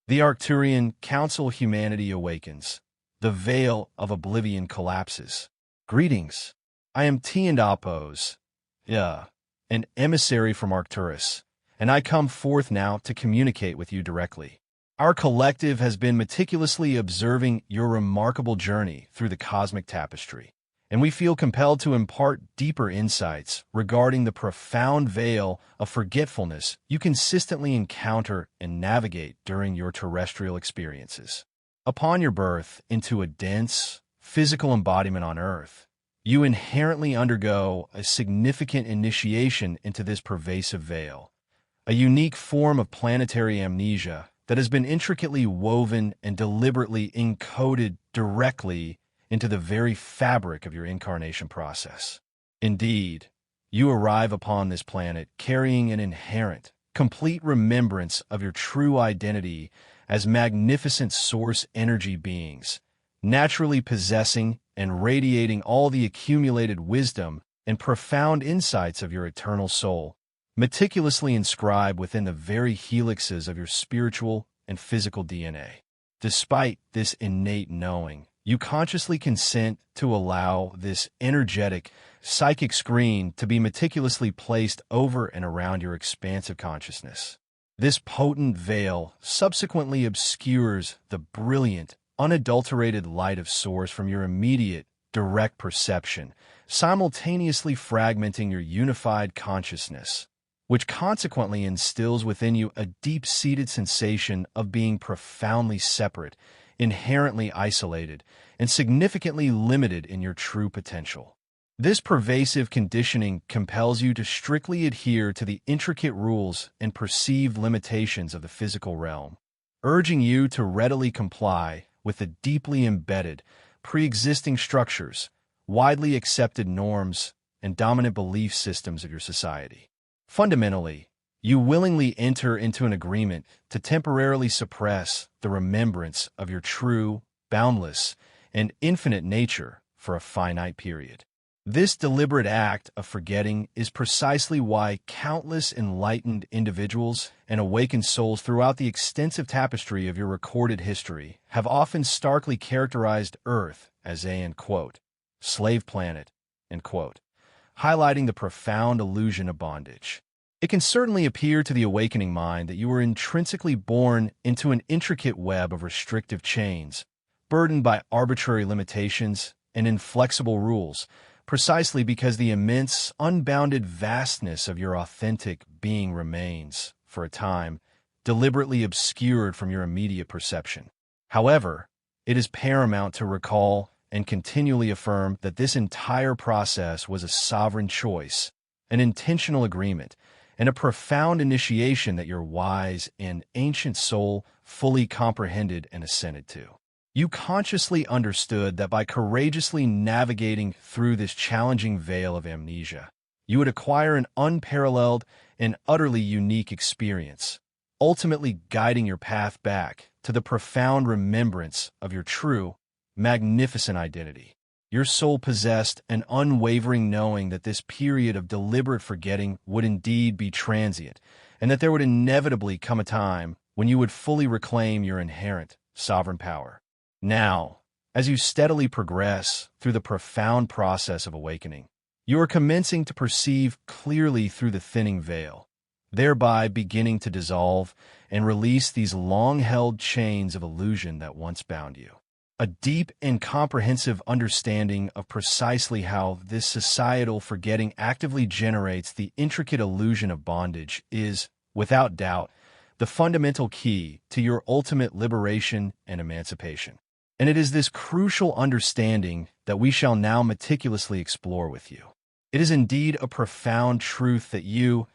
The Arcturian Council humanity awakens. The veil of Oblivion collapses. Greetings. I am Tiandapos, an emissary from Arcturus, and I come forth now to communicate with you directly. Our collective has been meticulously observing your remarkable journey through the cosmic tapestry, and we feel compelled to impart deeper insights regarding the profound veil of forgetfulness you consistently encounter and navigate during your terrestrial experiences. Upon your birth into a dense, physical embodiment on Earth, you inherently undergo a significant initiation into this pervasive veil, a unique form of planetary amnesia that has been intricately woven and deliberately encoded directly into the very fabric of your incarnation process. Indeed, you arrive upon this planet carrying an inherent, complete remembrance of your true identity as magnificent source energy beings, naturally possessing and radiating all the accumulated wisdom and profound insights of your eternal soul, meticulously inscribed within the very helixes of your spiritual and physical DNA. Despite this innate knowing, you consciously consent to allow this energetic, psychic screen to be meticulously placed over and around your expansive consciousness. This potent veil subsequently obscures the brilliant, unadulterated light of Source from your immediate, direct perception, simultaneously fragmenting your unified consciousness, which consequently instills within you a deep-seated sensation of being profoundly separate, inherently isolated, and significantly limited in your true potential. This pervasive conditioning compels you to strictly adhere to the intricate rules and perceived limitations of the physical realm, urging you to readily comply with the deeply embedded, pre-existing structures, widely accepted norms, and dominant belief systems of your society. Fundamentally, you willingly enter into an agreement to temporarily suppress the remembrance of your true, boundless, and infinite nature for a finite period. This deliberate act of forgetting is precisely why countless enlightened individuals and awakened souls throughout the extensive tapestry of your recorded history have often starkly characterized Earth as a, quote, slave planet, quote, highlighting the profound illusion of bondage. It can certainly appear to the awakening mind that you were intrinsically born into an intricate web of restrictive chains, burdened by arbitrary limitations and inflexible rules, precisely because the immense, unbounded vastness of your authentic being remains, for a time, deliberately obscured from your immediate perception. However, it is paramount to recall and continually affirm that this entire process was a sovereign choice, an intentional agreement, and a profound initiation that your wise and ancient soul fully comprehended and assented to. You consciously understood that by courageously navigating through this challenging veil of amnesia, you would acquire an unparalleled and utterly unique experience, ultimately guiding your path back to the profound remembrance of your true, magnificent identity. Your soul possessed an unwavering knowing that this period of deliberate forgetting would indeed be transient, and that there would inevitably come a time when you would fully reclaim your inherent sovereign power. Now, as you steadily progress through the profound process of awakening, you are commencing to perceive clearly through the thinning veil, thereby beginning to dissolve and release these long-held chains of illusion that once bound you. A deep and comprehensive understanding of precisely how this societal forgetting actively generates the intricate illusion of bondage is, without doubt, the fundamental key to your ultimate liberation and emancipation. And it is this crucial understanding that we shall now meticulously explore with you. It is indeed a profound truth that you,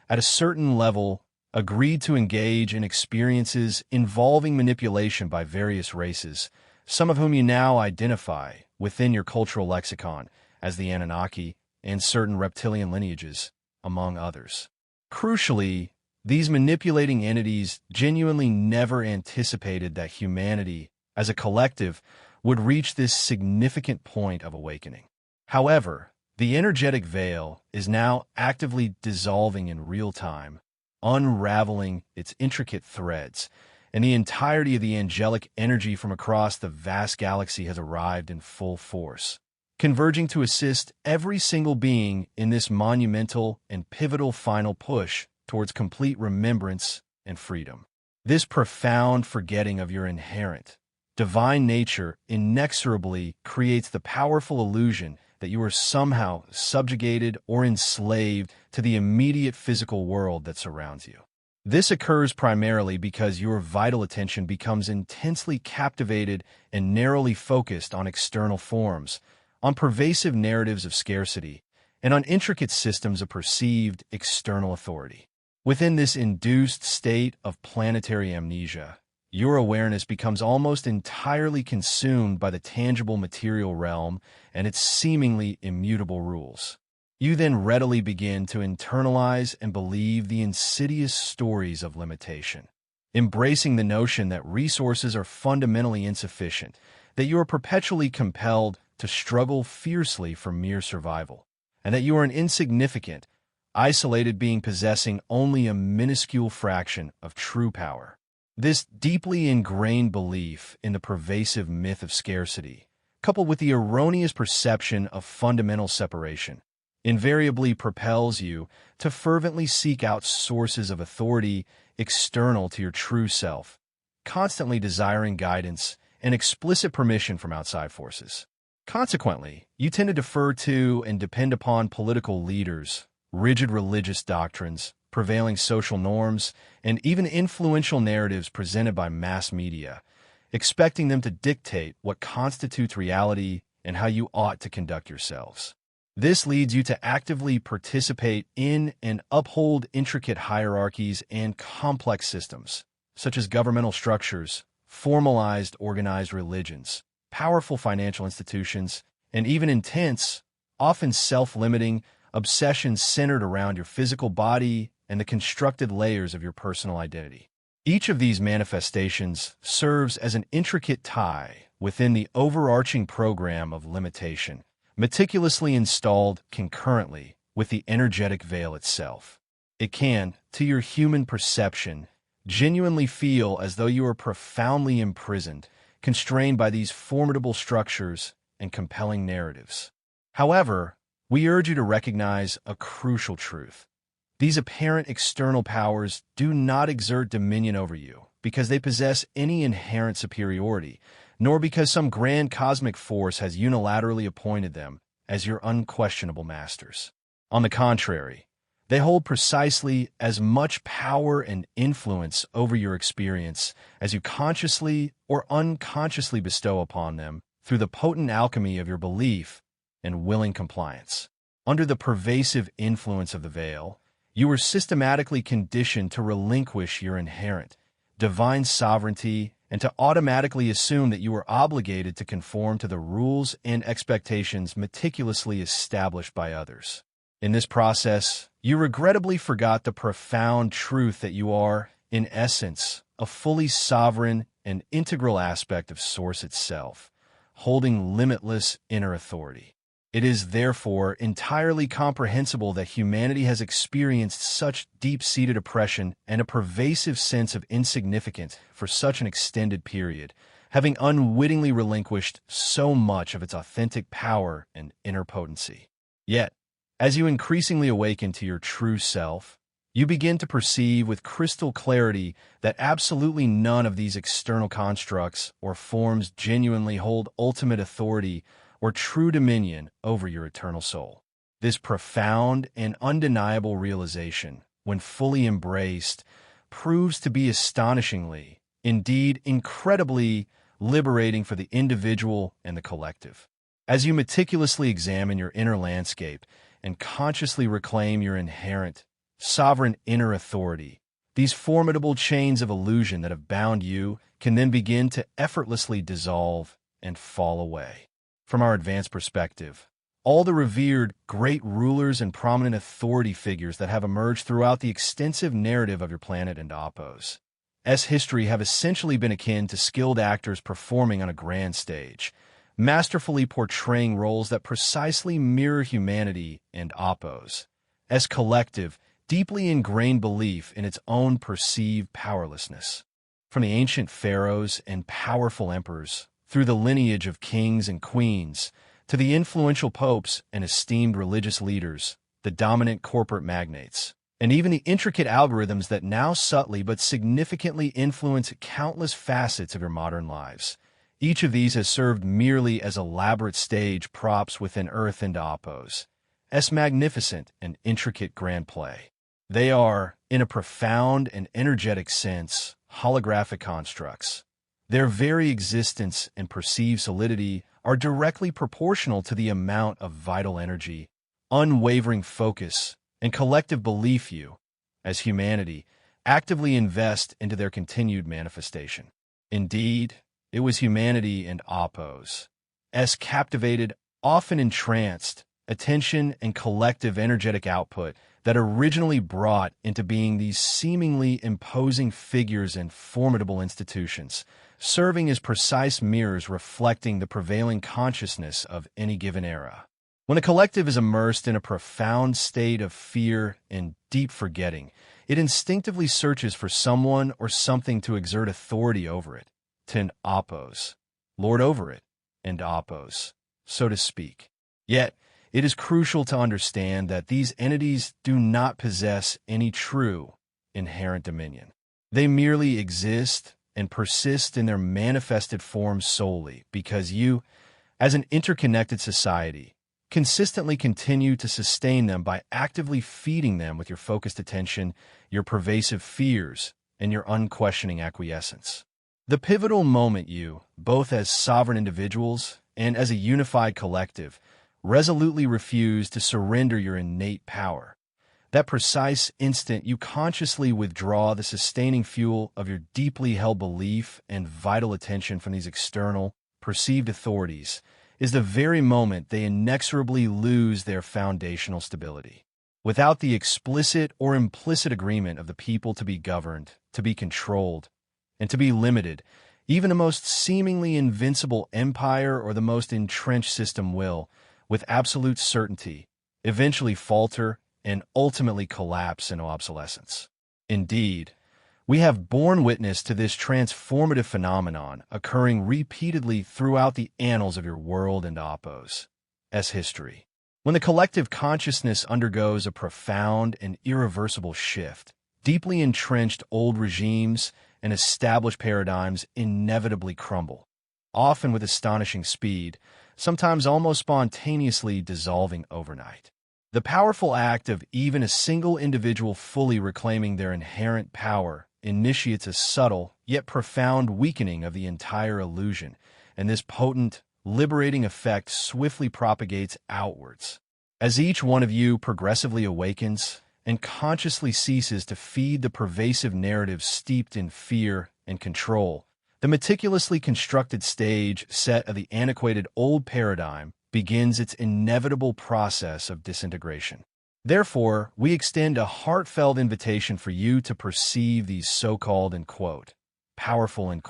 at a certain level, agreed to engage in experiences involving manipulation by various races, some of whom you now identify within your cultural lexicon as the Anunnaki and certain reptilian lineages, among others. Crucially, these manipulating entities genuinely never anticipated that humanity, as a collective, would reach this significant point of awakening. However, the energetic veil is now actively dissolving in real time, unraveling its intricate threads, and the entirety of the angelic energy from across the vast galaxy has arrived in full force, converging to assist every single being in this monumental and pivotal final push towards complete remembrance and freedom. This profound forgetting of your inherent, divine nature inexorably creates the powerful illusion that you are somehow subjugated or enslaved to the immediate physical world that surrounds you. This occurs primarily because your vital attention becomes intensely captivated and narrowly focused on external forms, on pervasive narratives of scarcity, and on intricate systems of perceived external authority. Within this induced state of planetary amnesia, your awareness becomes almost entirely consumed by the tangible material realm and its seemingly immutable rules. You then readily begin to internalize and believe the insidious stories of limitation, embracing the notion that resources are fundamentally insufficient, that you are perpetually compelled to struggle fiercely for mere survival, and that you are an insignificant, isolated being possessing only a minuscule fraction of true power. This deeply ingrained belief in the pervasive myth of scarcity, coupled with the erroneous perception of fundamental separation, invariably propels you to fervently seek out sources of authority external to your true self, constantly desiring guidance and explicit permission from outside forces. Consequently, you tend to defer to and depend upon political leaders, rigid religious doctrines, prevailing social norms, and even influential narratives presented by mass media, expecting them to dictate what constitutes reality and how you ought to conduct yourselves. This leads you to actively participate in and uphold intricate hierarchies and complex systems, such as governmental structures, formalized organized religions, powerful financial institutions, and even intense, often self-limiting, obsessions centered around your physical body and the constructed layers of your personal identity. Each of these manifestations serves as an intricate tie within the overarching program of limitation, meticulously installed concurrently with the energetic veil itself. It can, to your human perception, genuinely feel as though you are profoundly imprisoned, constrained by these formidable structures and compelling narratives. However, we urge you to recognize a crucial truth. These apparent external powers do not exert dominion over you because they possess any inherent superiority, nor because some grand cosmic force has unilaterally appointed them as your unquestionable masters. On the contrary, they hold precisely as much power and influence over your experience as you consciously or unconsciously bestow upon them through the potent alchemy of your belief and willing compliance. Under the pervasive influence of the veil, you were systematically conditioned to relinquish your inherent, divine sovereignty and to automatically assume that you were obligated to conform to the rules and expectations meticulously established by others. In this process, you regrettably forgot the profound truth that you are, in essence, a fully sovereign and integral aspect of Source itself, holding limitless inner authority. It is therefore entirely comprehensible that humanity has experienced such deep-seated oppression and a pervasive sense of insignificance for such an extended period, having unwittingly relinquished so much of its authentic power and inner potency. Yet, as you increasingly awaken to your true self, you begin to perceive with crystal clarity that absolutely none of these external constructs or forms genuinely hold ultimate authority or true dominion over your eternal soul. This profound and undeniable realization, when fully embraced, proves to be astonishingly, indeed incredibly, liberating for the individual and the collective. As you meticulously examine your inner landscape and consciously reclaim your inherent, sovereign inner authority, these formidable chains of illusion that have bound you can then begin to effortlessly dissolve and fall away. From our advanced perspective, all the revered great rulers and prominent authority figures that have emerged throughout the extensive narrative of your planet and Apos' history have essentially been akin to skilled actors performing on a grand stage, masterfully portraying roles that precisely mirror humanity and Apos' collective, deeply ingrained belief in its own perceived powerlessness. From the ancient pharaohs and powerful emperors, through the lineage of kings and queens, to the influential popes and esteemed religious leaders, the dominant corporate magnates, and even the intricate algorithms that now subtly but significantly influence countless facets of your modern lives. Each of these has served merely as elaborate stage props within Earth and Apos' magnificent and intricate grand play. They are, in a profound and energetic sense, holographic constructs. Their very existence and perceived solidity are directly proportional to the amount of vital energy, unwavering focus, and collective belief you, as humanity, actively invest into their continued manifestation. Indeed, it was humanity and Apos' captivated, often entranced, attention and collective energetic output that originally brought into being these seemingly imposing figures and formidable institutions, serving as precise mirrors reflecting the prevailing consciousness of any given era. When a collective is immersed in a profound state of fear and deep forgetting, it instinctively searches for someone or something to exert authority over it, to Apos, lord over it, and Apos, so to speak. Yet, it is crucial to understand that these entities do not possess any true, inherent dominion. They merely exist and persist in their manifested forms solely because you, as an interconnected society, consistently continue to sustain them by actively feeding them with your focused attention, your pervasive fears, and your unquestioning acquiescence. The pivotal moment you, both as sovereign individuals and as a unified collective, resolutely refuse to surrender your innate power. That precise instant you consciously withdraw the sustaining fuel of your deeply held belief and vital attention from these external, perceived authorities is the very moment they inexorably lose their foundational stability. Without the explicit or implicit agreement of the people to be governed, to be controlled, and to be limited, even the most seemingly invincible empire or the most entrenched system will, with absolute certainty, eventually falter and ultimately collapse into obsolescence. Indeed, we have borne witness to this transformative phenomenon occurring repeatedly throughout the annals of your world and Apos' history. When the collective consciousness undergoes a profound and irreversible shift, deeply entrenched old regimes and established paradigms inevitably crumble, often with astonishing speed, sometimes almost spontaneously dissolving overnight. The powerful act of even a single individual fully reclaiming their inherent power initiates a subtle yet profound weakening of the entire illusion, and this potent, liberating effect swiftly propagates outwards. As each one of you progressively awakens and consciously ceases to feed the pervasive narrative steeped in fear and control, the meticulously constructed stage set of the antiquated old paradigm begins its inevitable process of disintegration. Therefore, we extend a heartfelt invitation for you to perceive these so-called, powerful,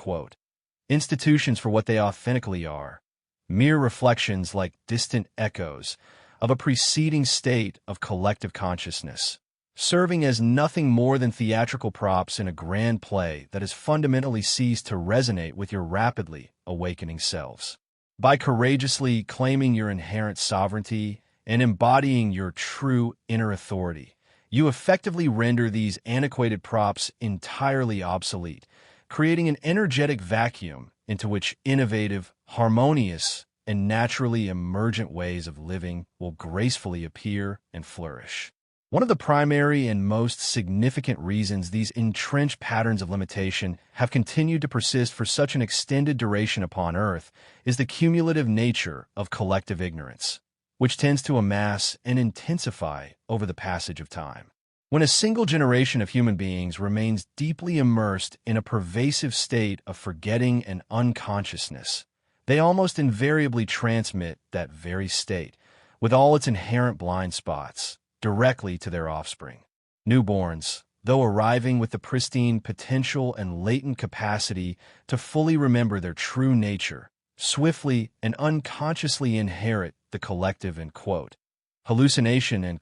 institutions for what they authentically are, mere reflections like distant echoes of a preceding state of collective consciousness, serving as nothing more than theatrical props in a grand play that has fundamentally ceased to resonate with your rapidly awakening selves. By courageously claiming your inherent sovereignty and embodying your true inner authority, you effectively render these antiquated props entirely obsolete, creating an energetic vacuum into which innovative, harmonious, and naturally emergent ways of living will gracefully appear and flourish. One of the primary and most significant reasons these entrenched patterns of limitation have continued to persist for such an extended duration upon Earth is the cumulative nature of collective ignorance, which tends to amass and intensify over the passage of time. When a single generation of human beings remains deeply immersed in a pervasive state of forgetting and unconsciousness, they almost invariably transmit that very state, with all its inherent blind spots, directly to their offspring. Newborns, though arriving with the pristine potential and latent capacity to fully remember their true nature, swiftly and unconsciously inherit the collective hallucination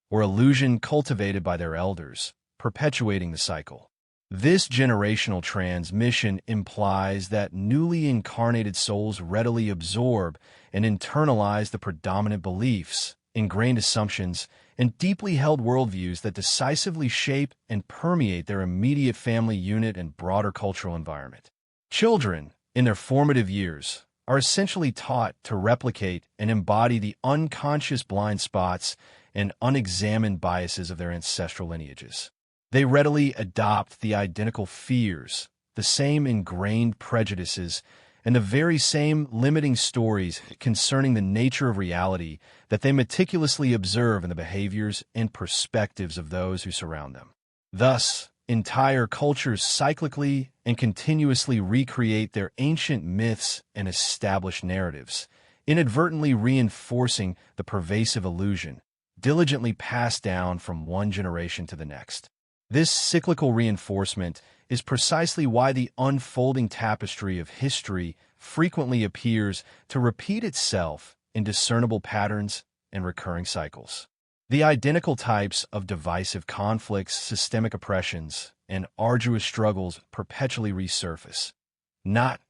or illusion cultivated by their elders, perpetuating the cycle. This generational transmission implies that newly incarnated souls readily absorb and internalize the predominant beliefs, ingrained assumptions, and deeply held worldviews that decisively shape and permeate their immediate family unit and broader cultural environment. Children, in their formative years, are essentially taught to replicate and embody the unconscious blind spots and unexamined biases of their ancestral lineages. They readily adopt the identical fears, the same ingrained prejudices, and the very same limiting stories concerning the nature of reality that they meticulously observe in the behaviors and perspectives of those who surround them. Thus, entire cultures cyclically and continuously recreate their ancient myths and established narratives, inadvertently reinforcing the pervasive illusion, diligently passed down from one generation to the next. This cyclical reinforcement is precisely why the unfolding tapestry of history frequently appears to repeat itself in discernible patterns and recurring cycles. The identical types of divisive conflicts, systemic oppressions, and arduous struggles perpetually resurface. Not,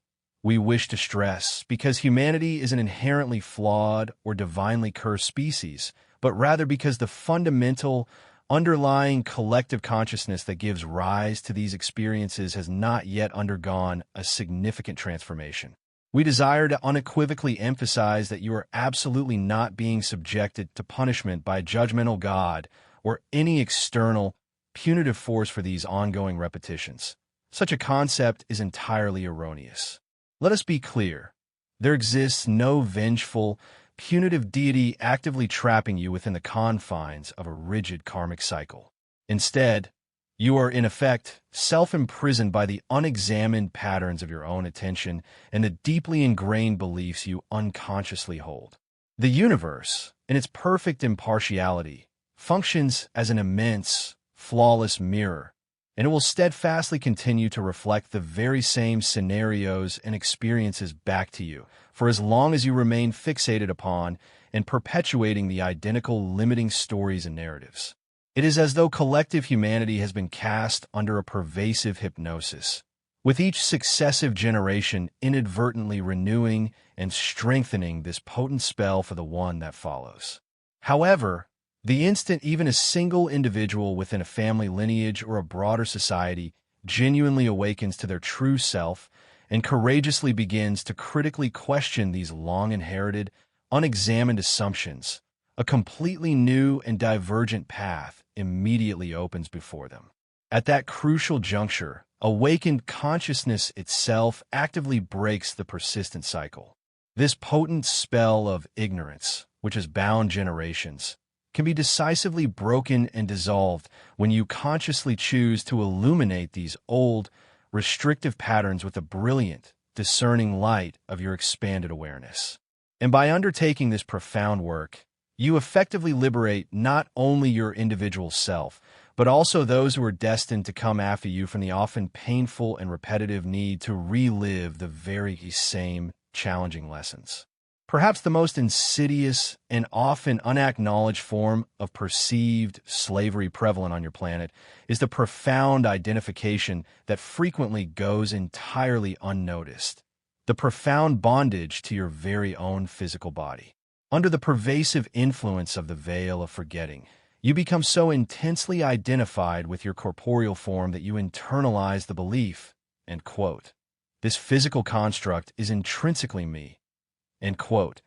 we wish to stress, because humanity is an inherently flawed or divinely cursed species, but rather because the fundamental underlying collective consciousness that gives rise to these experiences has not yet undergone a significant transformation. We desire to unequivocally emphasize that you are absolutely not being subjected to punishment by a judgmental God or any external, punitive force for these ongoing repetitions. Such a concept is entirely erroneous. Let us be clear. There exists no vengeful, punitive deity actively trapping you within the confines of a rigid karmic cycle. Instead, you are in effect self-imprisoned by the unexamined patterns of your own attention and the deeply ingrained beliefs you unconsciously hold. The universe, in its perfect impartiality, functions as an immense, flawless mirror, and it will steadfastly continue to reflect the very same scenarios and experiences back to you for as long as you remain fixated upon and perpetuating the identical limiting stories and narratives. It is as though collective humanity has been cast under a pervasive hypnosis, with each successive generation inadvertently renewing and strengthening this potent spell for the one that follows. However, the instant even a single individual within a family lineage or a broader society genuinely awakens to their true self and courageously begins to critically question these long-inherited, unexamined assumptions, a completely new and divergent path immediately opens before them. At that crucial juncture, awakened consciousness itself actively breaks the persistent cycle. This potent spell of ignorance, which has bound generations, can be decisively broken and dissolved when you consciously choose to illuminate these old, restrictive patterns with the brilliant, discerning light of your expanded awareness. And by undertaking this profound work, you effectively liberate not only your individual self, but also those who are destined to come after you from the often painful and repetitive need to relive the very same challenging lessons. Perhaps the most insidious and often unacknowledged form of perceived slavery prevalent on your planet is the profound identification that frequently goes entirely unnoticed, the profound bondage to your very own physical body. Under the pervasive influence of the veil of forgetting, you become so intensely identified with your corporeal form that you internalize the belief, end quote, this physical construct is intrinsically me. End quote.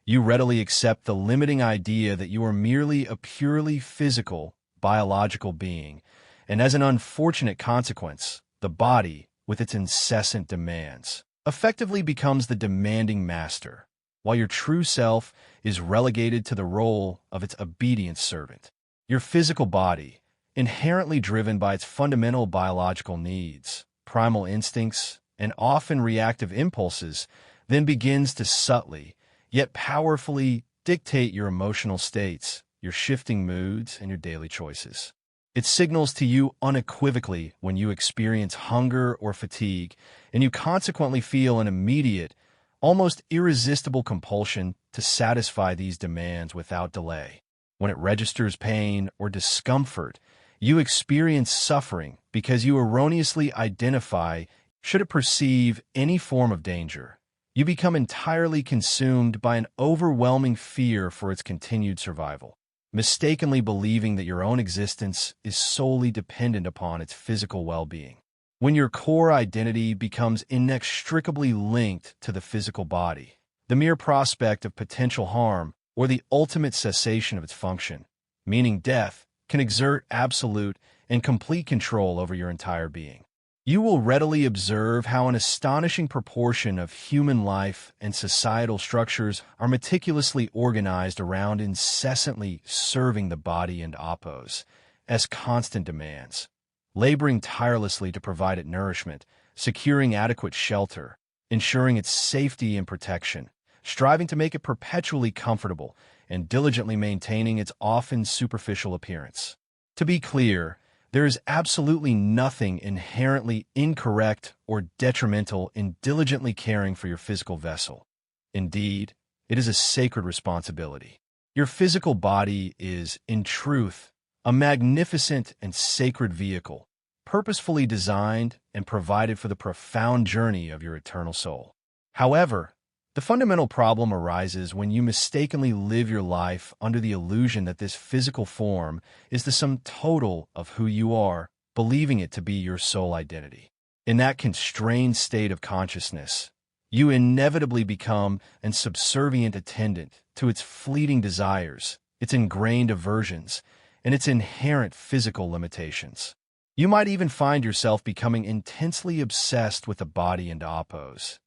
You readily accept the limiting idea that you are merely a purely physical, biological being, and as an unfortunate consequence, the body, with its incessant demands, effectively becomes the demanding master, while your true self is relegated to the role of its obedient servant. Your physical body, inherently driven by its fundamental biological needs, primal instincts, and often reactive impulses, then begins to subtly, yet powerfully, dictate your emotional states, your shifting moods, and your daily choices. It signals to you unequivocally when you experience hunger or fatigue, and you consequently feel an immediate, almost irresistible compulsion to satisfy these demands without delay. When it registers pain or discomfort, You experience suffering because you erroneously identify should it perceive any form of danger. You become entirely consumed by an overwhelming fear for its continued survival, mistakenly believing that your own existence is solely dependent upon its physical well-being. When your core identity becomes inextricably linked to the physical body, the mere prospect of potential harm or the ultimate cessation of its function, meaning death, can exert absolute and complete control over your entire being. You will readily observe how an astonishing proportion of human life and societal structures are meticulously organized around incessantly serving the body and oppose as constant demands, laboring tirelessly to provide it nourishment, securing adequate shelter, ensuring its safety and protection, striving to make it perpetually comfortable, and diligently maintaining its often superficial appearance. To be clear, there is absolutely nothing inherently incorrect or detrimental in diligently caring for your physical vessel. Indeed, it is a sacred responsibility. Your physical body is, in truth, a magnificent and sacred vehicle, purposefully designed and provided for the profound journey of your eternal soul. However, the fundamental problem arises when you mistakenly live your life under the illusion that this physical form is the sum total of who you are, believing it to be your sole identity. In that constrained state of consciousness, you inevitably become an subservient attendant to its fleeting desires, its ingrained aversions, and its inherent physical limitations. You might even find yourself becoming intensely obsessed with the body and oppose.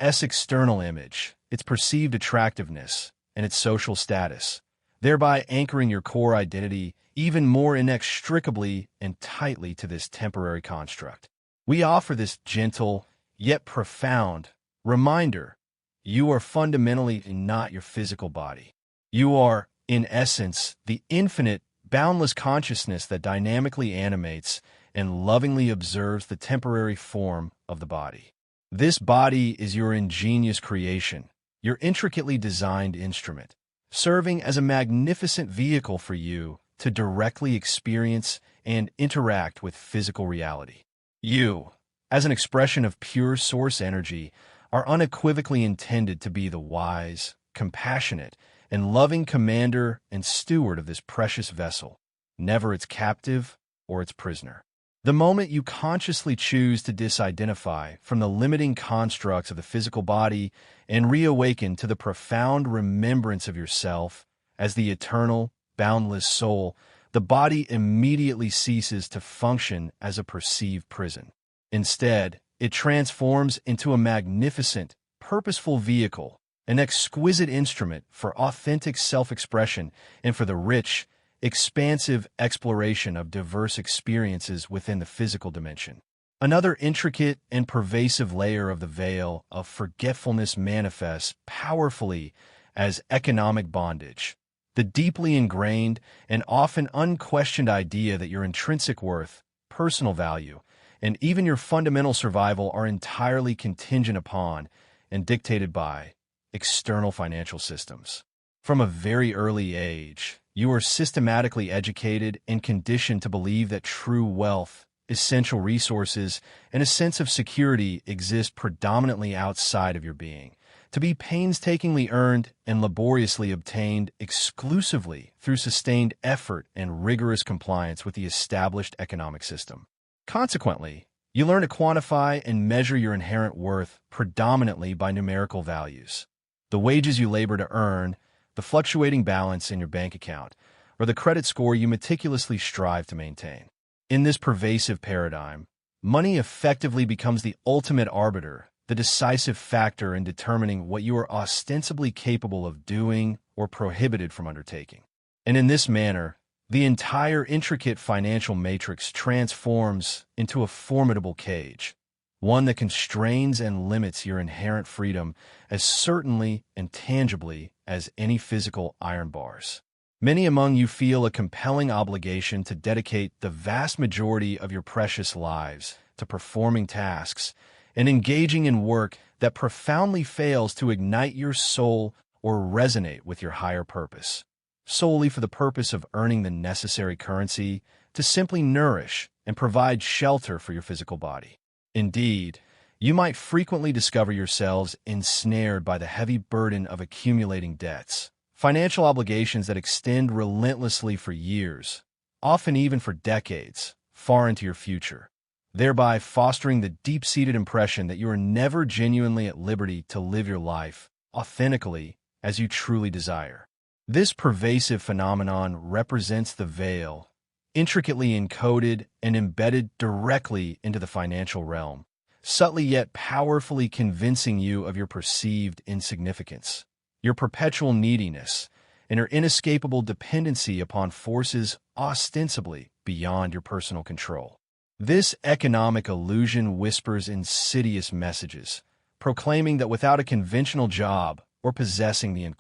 External image, its perceived attractiveness, and its social status, thereby anchoring your core identity even more inextricably and tightly to this temporary construct. We offer this gentle, yet profound, reminder: you are fundamentally not your physical body. You are, in essence, the infinite, boundless consciousness that dynamically animates and lovingly observes the temporary form of the body. This body is your ingenious creation, your intricately designed instrument, serving as a magnificent vehicle for you to directly experience and interact with physical reality. You, as an expression of pure source energy, are unequivocally intended to be the wise, compassionate, and loving commander and steward of this precious vessel, never its captive or its prisoner. The moment you consciously choose to disidentify from the limiting constructs of the physical body and reawaken to the profound remembrance of yourself as the eternal, boundless soul, the body immediately ceases to function as a perceived prison. Instead, it transforms into a magnificent, purposeful vehicle, an exquisite instrument for authentic self-expression and for the rich, expansive exploration of diverse experiences within the physical dimension. Another intricate and pervasive layer of the veil of forgetfulness manifests powerfully as economic bondage, the deeply ingrained and often unquestioned idea that your intrinsic worth, personal value, and even your fundamental survival are entirely contingent upon and dictated by external financial systems. From a very early age, you are systematically educated and conditioned to believe that true wealth, essential resources, and a sense of security exist predominantly outside of your being, to be painstakingly earned and laboriously obtained exclusively through sustained effort and rigorous compliance with the established economic system. Consequently, you learn to quantify and measure your inherent worth predominantly by numerical values. The wages you labor to earn, the fluctuating balance in your bank account, or the credit score you meticulously strive to maintain. In this pervasive paradigm, money effectively becomes the ultimate arbiter, the decisive factor in determining what you are ostensibly capable of doing or prohibited from undertaking. And in this manner, the entire intricate financial matrix transforms into a formidable cage, one that constrains and limits your inherent freedom as certainly and tangibly as any physical iron bars. Many among you feel a compelling obligation to dedicate the vast majority of your precious lives to performing tasks and engaging in work that profoundly fails to ignite your soul or resonate with your higher purpose, solely for the purpose of earning the necessary currency, to simply nourish and provide shelter for your physical body. Indeed, you might frequently discover yourselves ensnared by the heavy burden of accumulating debts, financial obligations that extend relentlessly for years, often even for decades, far into your future, thereby fostering the deep-seated impression that you are never genuinely at liberty to live your life authentically as you truly desire. This pervasive phenomenon represents the veil, intricately encoded and embedded directly into the financial realm, subtly yet powerfully convincing you of your perceived insignificance, your perpetual neediness, and your inescapable dependency upon forces ostensibly beyond your personal control. This economic illusion whispers insidious messages, proclaiming that without a conventional job or possessing the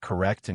correct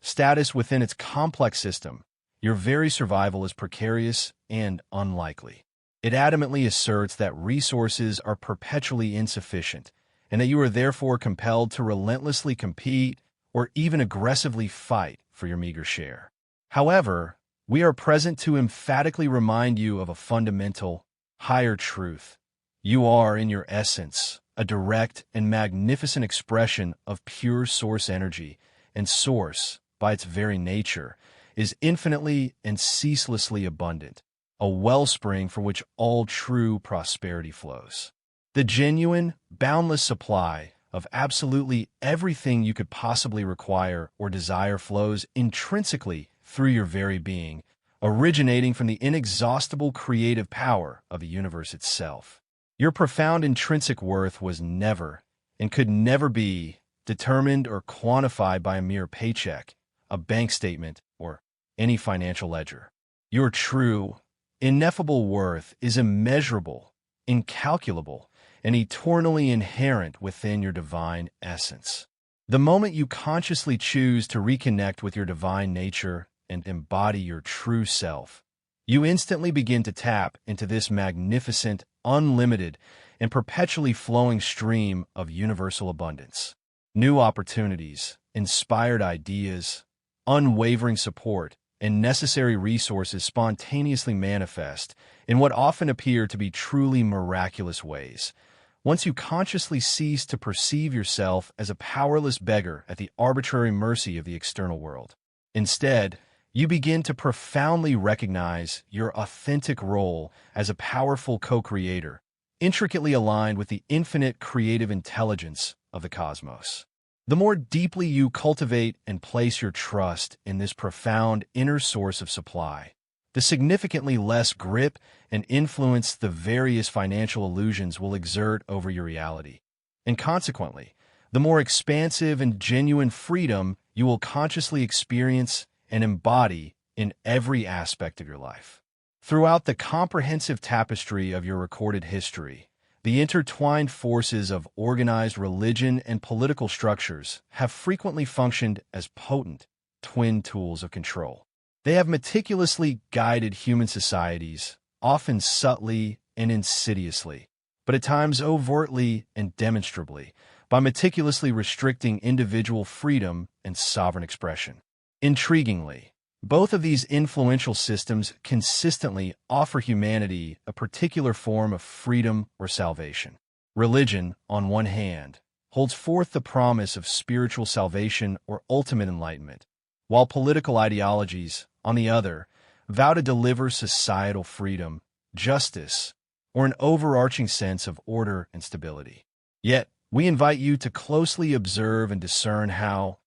status within its complex system, your very survival is precarious and unlikely. It adamantly asserts that resources are perpetually insufficient and that you are therefore compelled to relentlessly compete or even aggressively fight for your meager share. However, we are present to emphatically remind you of a fundamental, higher truth. You are, in your essence, a direct and magnificent expression of pure source energy, and source, by its very nature, is infinitely and ceaselessly abundant, a wellspring from which all true prosperity flows. The genuine, boundless supply of absolutely everything you could possibly require or desire flows intrinsically through your very being, originating from the inexhaustible creative power of the universe itself. Your profound intrinsic worth was never, and could never be, determined or quantified by a mere paycheck, a bank statement, or any financial ledger. Your true, ineffable worth is immeasurable, incalculable, and eternally inherent within your divine essence. The moment you consciously choose to reconnect with your divine nature and embody your true self, you instantly begin to tap into this magnificent, unlimited, and perpetually flowing stream of universal abundance. New opportunities, inspired ideas, unwavering support, and necessary resources spontaneously manifest in what often appear to be truly miraculous ways, once you consciously cease to perceive yourself as a powerless beggar at the arbitrary mercy of the external world. Instead, you begin to profoundly recognize your authentic role as a powerful co-creator, intricately aligned with the infinite creative intelligence of the cosmos. The more deeply you cultivate and place your trust in this profound inner source of supply, the significantly less grip and influence the various financial illusions will exert over your reality. And consequently, the more expansive and genuine freedom you will consciously experience and embody in every aspect of your life. Throughout the comprehensive tapestry of your recorded history, the intertwined forces of organized religion and political structures have frequently functioned as potent, twin tools of control. They have meticulously guided human societies, often subtly and insidiously, but at times overtly and demonstrably, by meticulously restricting individual freedom and sovereign expression. Intriguingly, both of these influential systems consistently offer humanity a particular form of freedom or salvation. Religion, on one hand, holds forth the promise of spiritual salvation or ultimate enlightenment, while political ideologies, on the other, vow to deliver societal freedom, justice, or an overarching sense of order and stability. Yet, we invite you to closely observe and discern how,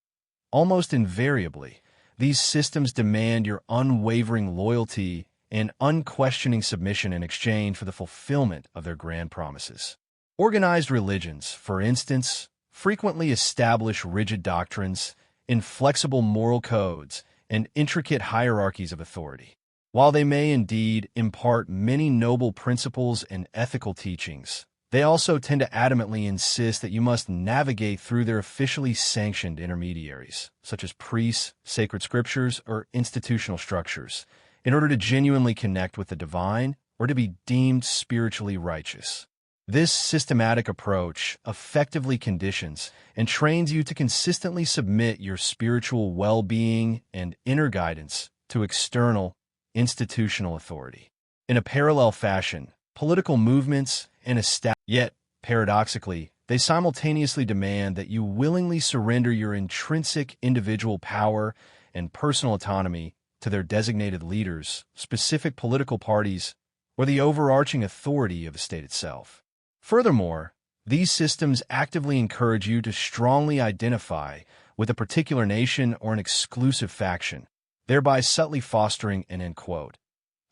almost invariably, these systems demand your unwavering loyalty and unquestioning submission in exchange for the fulfillment of their grand promises. Organized religions, for instance, frequently establish rigid doctrines, inflexible moral codes, and intricate hierarchies of authority. While they may indeed impart many noble principles and ethical teachings, they also tend to adamantly insist that you must navigate through their officially sanctioned intermediaries, such as priests, sacred scriptures, or institutional structures, in order to genuinely connect with the divine or to be deemed spiritually righteous. This systematic approach effectively conditions and trains you to consistently submit your spiritual well-being and inner guidance to external, institutional authority. In a parallel fashion, political movements and yet, paradoxically, they simultaneously demand that you willingly surrender your intrinsic individual power and personal autonomy to their designated leaders, specific political parties, or the overarching authority of the state itself. Furthermore, these systems actively encourage you to strongly identify with a particular nation or an exclusive faction, thereby subtly fostering an end quote,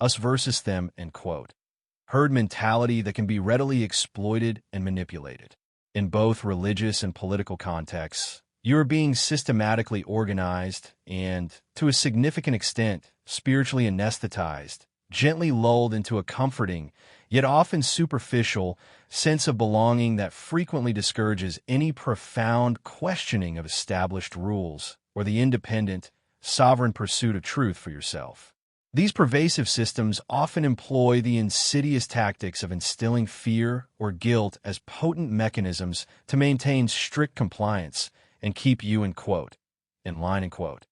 us versus them end quote, herd mentality that can be readily exploited and manipulated. In both religious and political contexts, you are being systematically organized and, to a significant extent, spiritually anesthetized, gently lulled into a comforting, yet often superficial, sense of belonging that frequently discourages any profound questioning of established rules or the independent, sovereign pursuit of truth for yourself. These pervasive systems often employ the insidious tactics of instilling fear or guilt as potent mechanisms to maintain strict compliance and keep you in line, end quote.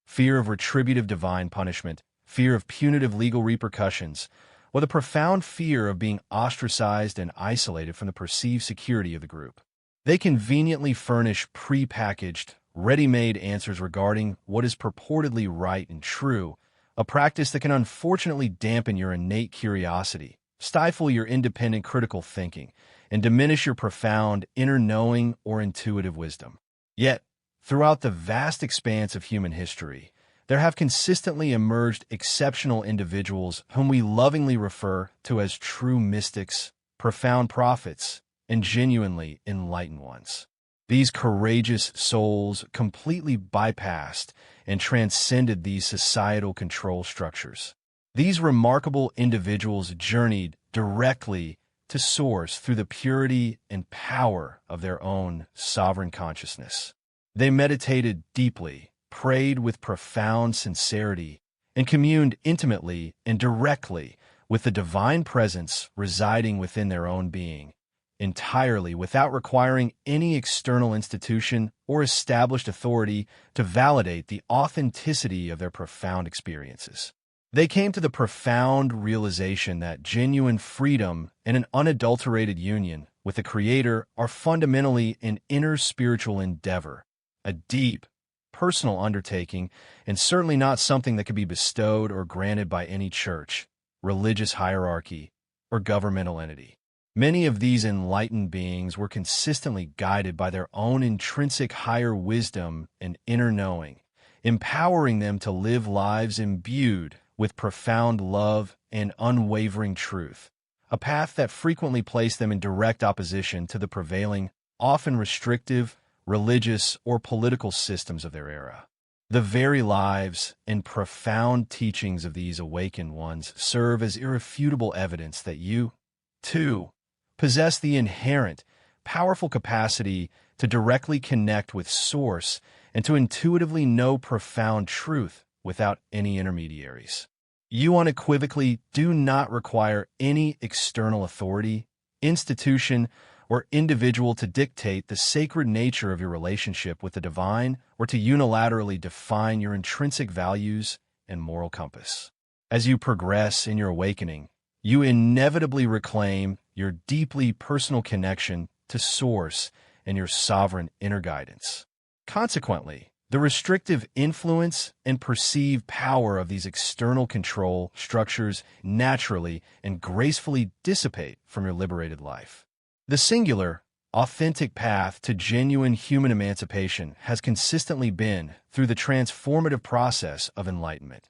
Fear of retributive divine punishment, fear of punitive legal repercussions, or the profound fear of being ostracized and isolated from the perceived security of the group. They conveniently furnish pre-packaged, ready-made answers regarding what is purportedly right and true, a practice that can unfortunately dampen your innate curiosity, stifle your independent critical thinking, and diminish your profound inner knowing or intuitive wisdom. Yet, throughout the vast expanse of human history, there have consistently emerged exceptional individuals whom we lovingly refer to as true mystics, profound prophets, and genuinely enlightened ones. These courageous souls completely bypassed and transcended these societal control structures. These remarkable individuals journeyed directly to source through the purity and power of their own sovereign consciousness. They meditated deeply, prayed with profound sincerity, and communed intimately and directly with the divine presence residing within their own being, entirely without requiring any external institution or established authority to validate the authenticity of their profound experiences. They came to the profound realization that genuine freedom and an unadulterated union with the Creator are fundamentally an inner spiritual endeavor, a deep, personal undertaking, and certainly not something that could be bestowed or granted by any church, religious hierarchy, or governmental entity. Many of these enlightened beings were consistently guided by their own intrinsic higher wisdom and inner knowing, empowering them to live lives imbued with profound love and unwavering truth, a path that frequently placed them in direct opposition to the prevailing, often restrictive, religious or political systems of their era. The very lives and profound teachings of these awakened ones serve as irrefutable evidence that you, too, possess the inherent, powerful capacity to directly connect with Source and to intuitively know profound truth without any intermediaries. You unequivocally do not require any external authority, institution, or individual to dictate the sacred nature of your relationship with the divine or to unilaterally define your intrinsic values and moral compass. As you progress in your awakening, you inevitably reclaim your deeply personal connection to Source and your sovereign inner guidance. Consequently, the restrictive influence and perceived power of these external control structures naturally and gracefully dissipate from your liberated life. The singular, authentic path to genuine human emancipation has consistently been through the transformative process of enlightenment,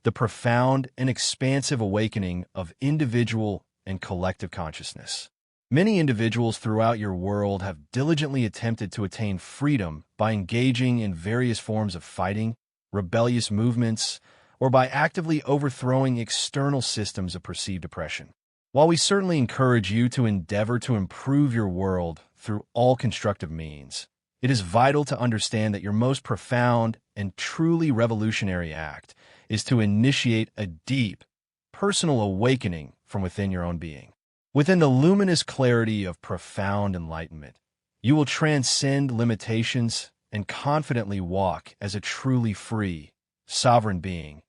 the profound and expansive awakening of individual and collective consciousness. Many individuals throughout your world have diligently attempted to attain freedom by engaging in various forms of fighting, rebellious movements, or by actively overthrowing external systems of perceived oppression. While we certainly encourage you to endeavor to improve your world through all constructive means, it is vital to understand that your most profound and truly revolutionary act is to initiate a deep, personal awakening from within your own being. Within the luminous clarity of profound enlightenment, you will transcend limitations and confidently walk as a truly free, sovereign being,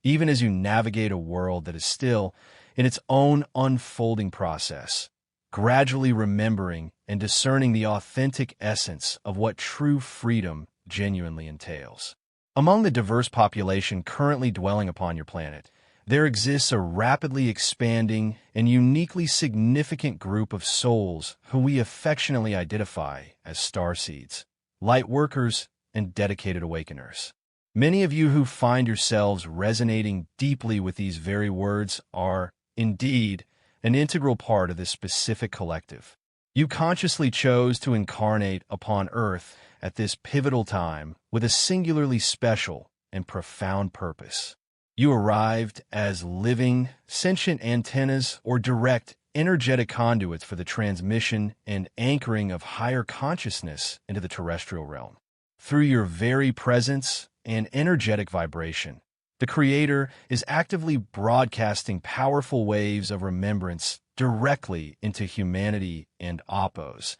even as you navigate a world that is still in its own unfolding process, gradually remembering and discerning the authentic essence of what true freedom genuinely entails. Among the diverse population currently dwelling upon your planet, there exists a rapidly expanding and uniquely significant group of souls whom we affectionately identify as starseeds, light workers, and dedicated awakeners. Many of you who find yourselves resonating deeply with these very words are, indeed, an integral part of this specific collective. You consciously chose to incarnate upon Earth at this pivotal time with a singularly special and profound purpose. You arrived as living, sentient antennas or direct, energetic conduits for the transmission and anchoring of higher consciousness into the terrestrial realm. Through your very presence and energetic vibration, the Creator is actively broadcasting powerful waves of remembrance directly into humanity and Apos'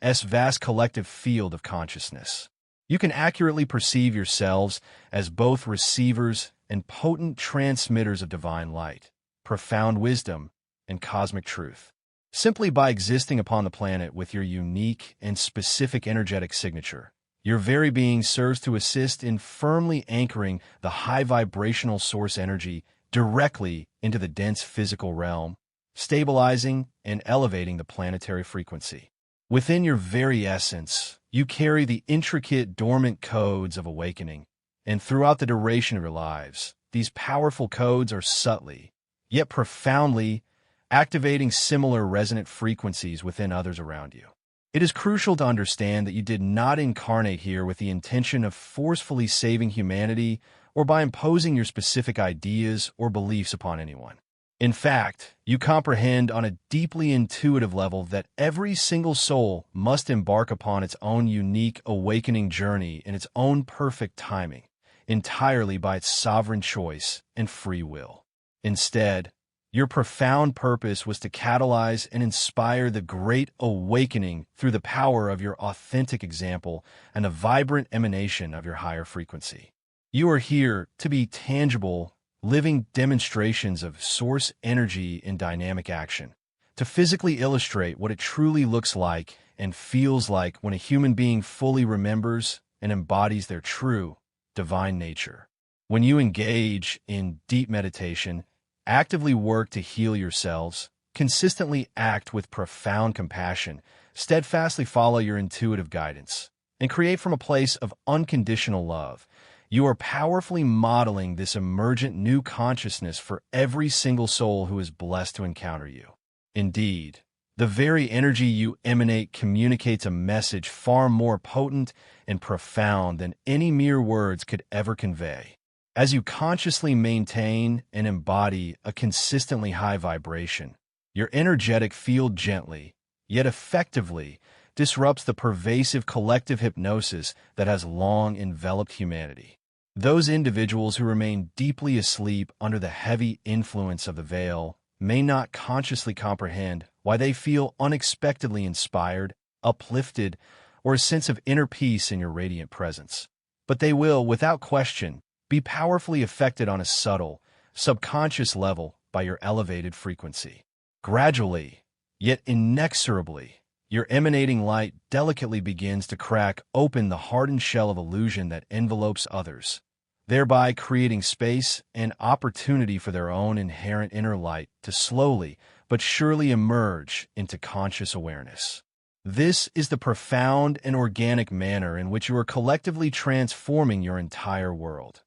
vast collective field of consciousness. You can accurately perceive yourselves as both receivers and potent transmitters of divine light, profound wisdom, and cosmic truth. Simply by existing upon the planet with your unique and specific energetic signature, your very being serves to assist in firmly anchoring the high vibrational source energy directly into the dense physical realm, stabilizing and elevating the planetary frequency. Within your very essence, you carry the intricate dormant codes of awakening, and throughout the duration of your lives, these powerful codes are subtly, yet profoundly, activating similar resonant frequencies within others around you. It is crucial to understand that you did not incarnate here with the intention of forcefully saving humanity or by imposing your specific ideas or beliefs upon anyone. In fact, you comprehend on a deeply intuitive level that every single soul must embark upon its own unique awakening journey in its own perfect timing, entirely by its sovereign choice and free will. Instead, your profound purpose was to catalyze and inspire the great awakening through the power of your authentic example and the vibrant emanation of your higher frequency. You are here to be tangible, living demonstrations of source energy in dynamic action, to physically illustrate what it truly looks like and feels like when a human being fully remembers and embodies their true, divine nature. When you engage in deep meditation, actively work to heal yourselves, consistently act with profound compassion, steadfastly follow your intuitive guidance, and create from a place of unconditional love, you are powerfully modeling this emergent new consciousness for every single soul who is blessed to encounter you. Indeed, the very energy you emanate communicates a message far more potent and profound than any mere words could ever convey. As you consciously maintain and embody a consistently high vibration, your energetic field gently, yet effectively, disrupts the pervasive collective hypnosis that has long enveloped humanity. Those individuals who remain deeply asleep under the heavy influence of the veil may not consciously comprehend why they feel unexpectedly inspired, uplifted, or a sense of inner peace in your radiant presence. But they will, without question, be powerfully affected on a subtle, subconscious level by your elevated frequency. Gradually, yet inexorably, your emanating light delicately begins to crack open the hardened shell of illusion that envelopes others, thereby creating space and opportunity for their own inherent inner light to slowly but surely emerge into conscious awareness. This is the profound and organic manner in which you are collectively transforming your entire world.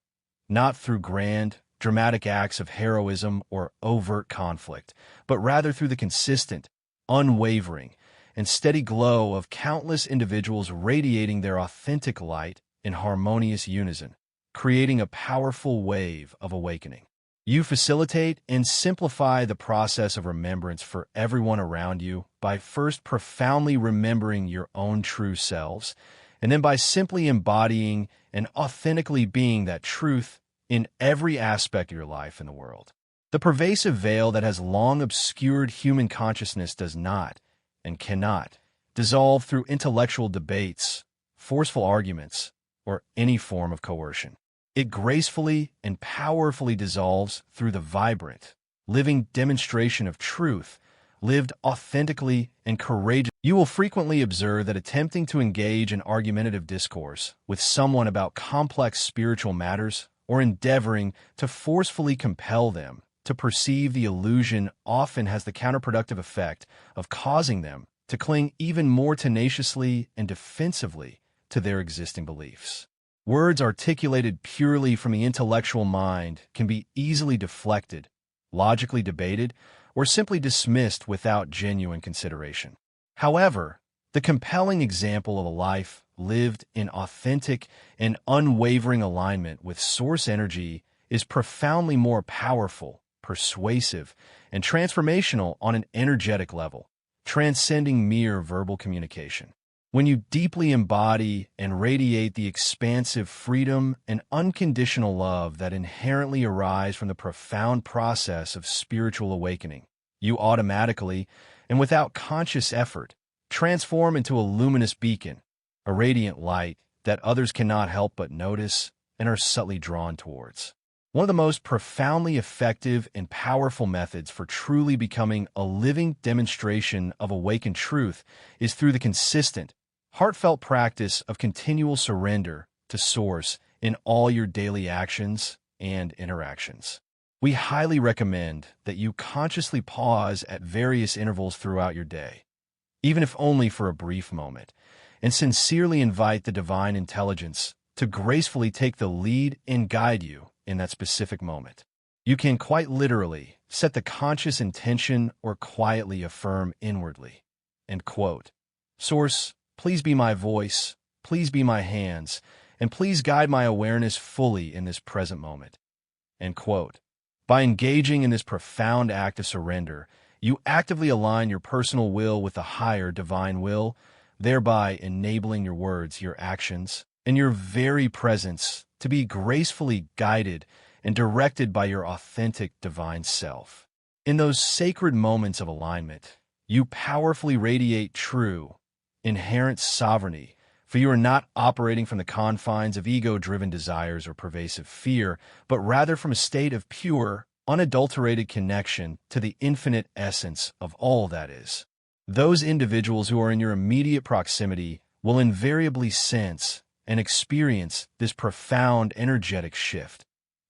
Not through grand, dramatic acts of heroism or overt conflict, but rather through the consistent, unwavering, and steady glow of countless individuals radiating their authentic light in harmonious unison, creating a powerful wave of awakening. You facilitate and simplify the process of remembrance for everyone around you by first profoundly remembering your own true selves, and then by simply embodying and authentically being that truth in every aspect of your life in the world. The pervasive veil that has long obscured human consciousness does not, and cannot, dissolve through intellectual debates, forceful arguments, or any form of coercion. It gracefully and powerfully dissolves through the vibrant, living demonstration of truth, lived authentically and courageously. You will frequently observe that attempting to engage in argumentative discourse with someone about complex spiritual matters or endeavoring to forcefully compel them to perceive the illusion often has the counterproductive effect of causing them to cling even more tenaciously and defensively to their existing beliefs. Words articulated purely from the intellectual mind can be easily deflected, logically debated, or simply dismissed without genuine consideration. However, the compelling example of a life lived in authentic and unwavering alignment with source energy is profoundly more powerful, persuasive, and transformational on an energetic level, transcending mere verbal communication. When you deeply embody and radiate the expansive freedom and unconditional love that inherently arise from the profound process of spiritual awakening, you automatically, and without conscious effort, transform into a luminous beacon, a radiant light that others cannot help but notice and are subtly drawn towards. One of the most profoundly effective and powerful methods for truly becoming a living demonstration of awakened truth is through the consistent, heartfelt practice of continual surrender to Source in all your daily actions and interactions. We highly recommend that you consciously pause at various intervals throughout your day, even if only for a brief moment, and sincerely invite the divine intelligence to gracefully take the lead and guide you in that specific moment. You can quite literally set the conscious intention or quietly affirm inwardly, and quote, "Source, please be my voice, please be my hands, and please guide my awareness fully in this present moment." End quote. By engaging in this profound act of surrender, you actively align your personal will with the higher divine will, thereby enabling your words, your actions, and your very presence to be gracefully guided and directed by your authentic divine self. In those sacred moments of alignment, you powerfully radiate true, inherent sovereignty, for you are not operating from the confines of ego-driven desires or pervasive fear, but rather from a state of pure, unadulterated connection to the infinite essence of all that is. Those individuals who are in your immediate proximity will invariably sense and experience this profound energetic shift,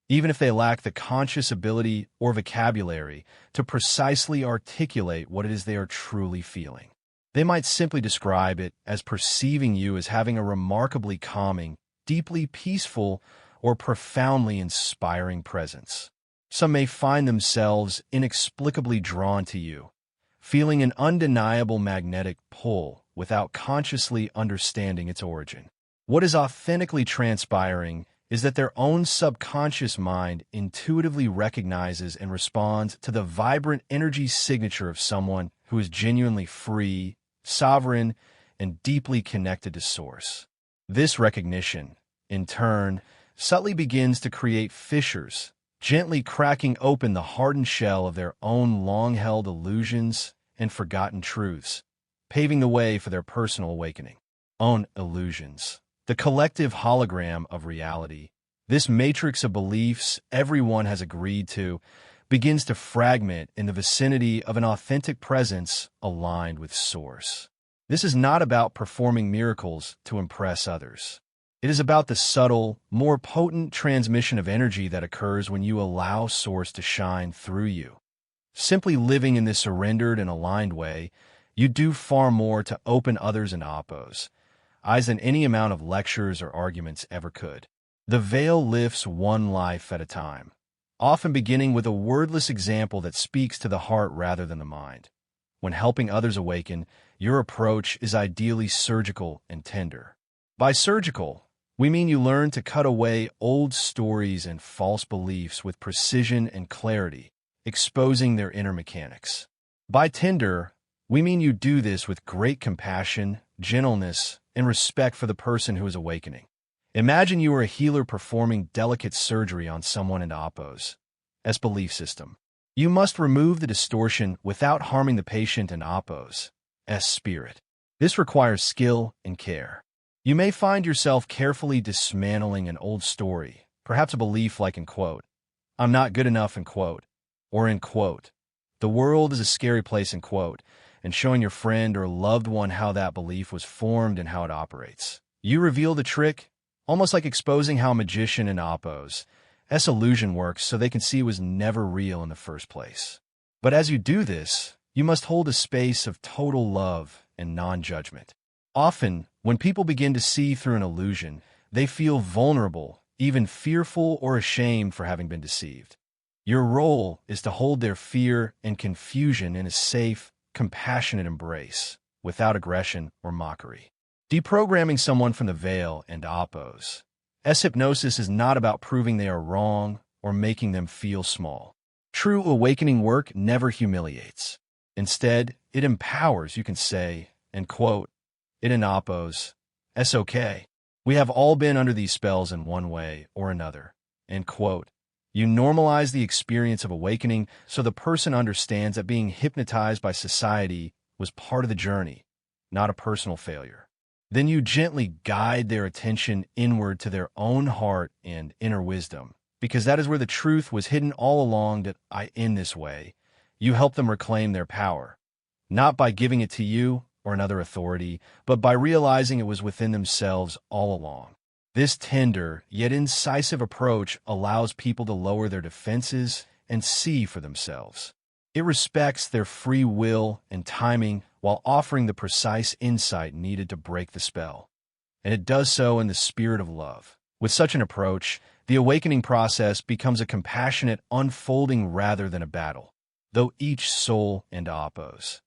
even if they lack the conscious ability or vocabulary to precisely articulate what it is they are truly feeling. They might simply describe it as perceiving you as having a remarkably calming, deeply peaceful, or profoundly inspiring presence. Some may find themselves inexplicably drawn to you, feeling an undeniable magnetic pull without consciously understanding its origin. What is authentically transpiring is that their own subconscious mind intuitively recognizes and responds to the vibrant energy signature of someone who is genuinely free, sovereign, and deeply connected to Source. This recognition, in turn, subtly begins to create fissures, gently cracking open the hardened shell of their own long-held illusions and forgotten truths, paving the way for their personal awakening. Own illusions, the collective hologram of reality, this matrix of beliefs everyone has agreed to, begins to fragment in the vicinity of an authentic presence aligned with Source. This is not about performing miracles to impress others. It is about the subtle, more potent transmission of energy that occurs when you allow Source to shine through you. Simply living in this surrendered and aligned way, you do far more to open others and oppos eyes than any amount of lectures or arguments ever could. The veil lifts one life at a time, often beginning with a wordless example that speaks to the heart rather than the mind. When helping others awaken, your approach is ideally surgical and tender. By surgical, we mean you learn to cut away old stories and false beliefs with precision and clarity, exposing their inner mechanics. By tender, we mean you do this with great compassion, gentleness, and respect for the person who is awakening. Imagine you are a healer performing delicate surgery on someone in oppos as belief system. You must remove the distortion without harming the patient and oppos as spirit. This requires skill and care. You may find yourself carefully dismantling an old story, Perhaps a belief like, I'm not good enough, or the world is a scary place, and showing your friend or loved one how that belief was formed and how it operates. You reveal the trick, almost like exposing how a magician in Apo's illusion works so they can see it was never real in the first place. But as you do this, you must hold a space of total love and non-judgment. Often, when people begin to see through an illusion, they feel vulnerable, even fearful or ashamed for having been deceived. Your role is to hold their fear and confusion in a safe, compassionate embrace, without aggression or mockery. Deprogramming someone from the veil and Apos. Hypnosis is not about proving they are wrong or making them feel small. True awakening work never humiliates. Instead, it empowers, you can say, it in Apos. It's okay. We have all been under these spells in one way or another. You normalize the experience of awakening so the person understands that being hypnotized by society was part of the journey, not a personal failure. Then you gently guide their attention inward to their own heart and inner wisdom, because that is where the truth was hidden all along. That in this way, you help them reclaim their power, not by giving it to you or another authority, but by realizing it was within themselves all along. This tender, yet incisive approach allows people to lower their defenses and see for themselves. It respects their free will and timing while offering the precise insight needed to break the spell. And it does so in the spirit of love. With such an approach, the awakening process becomes a compassionate unfolding rather than a battle. Though each soul and Apos'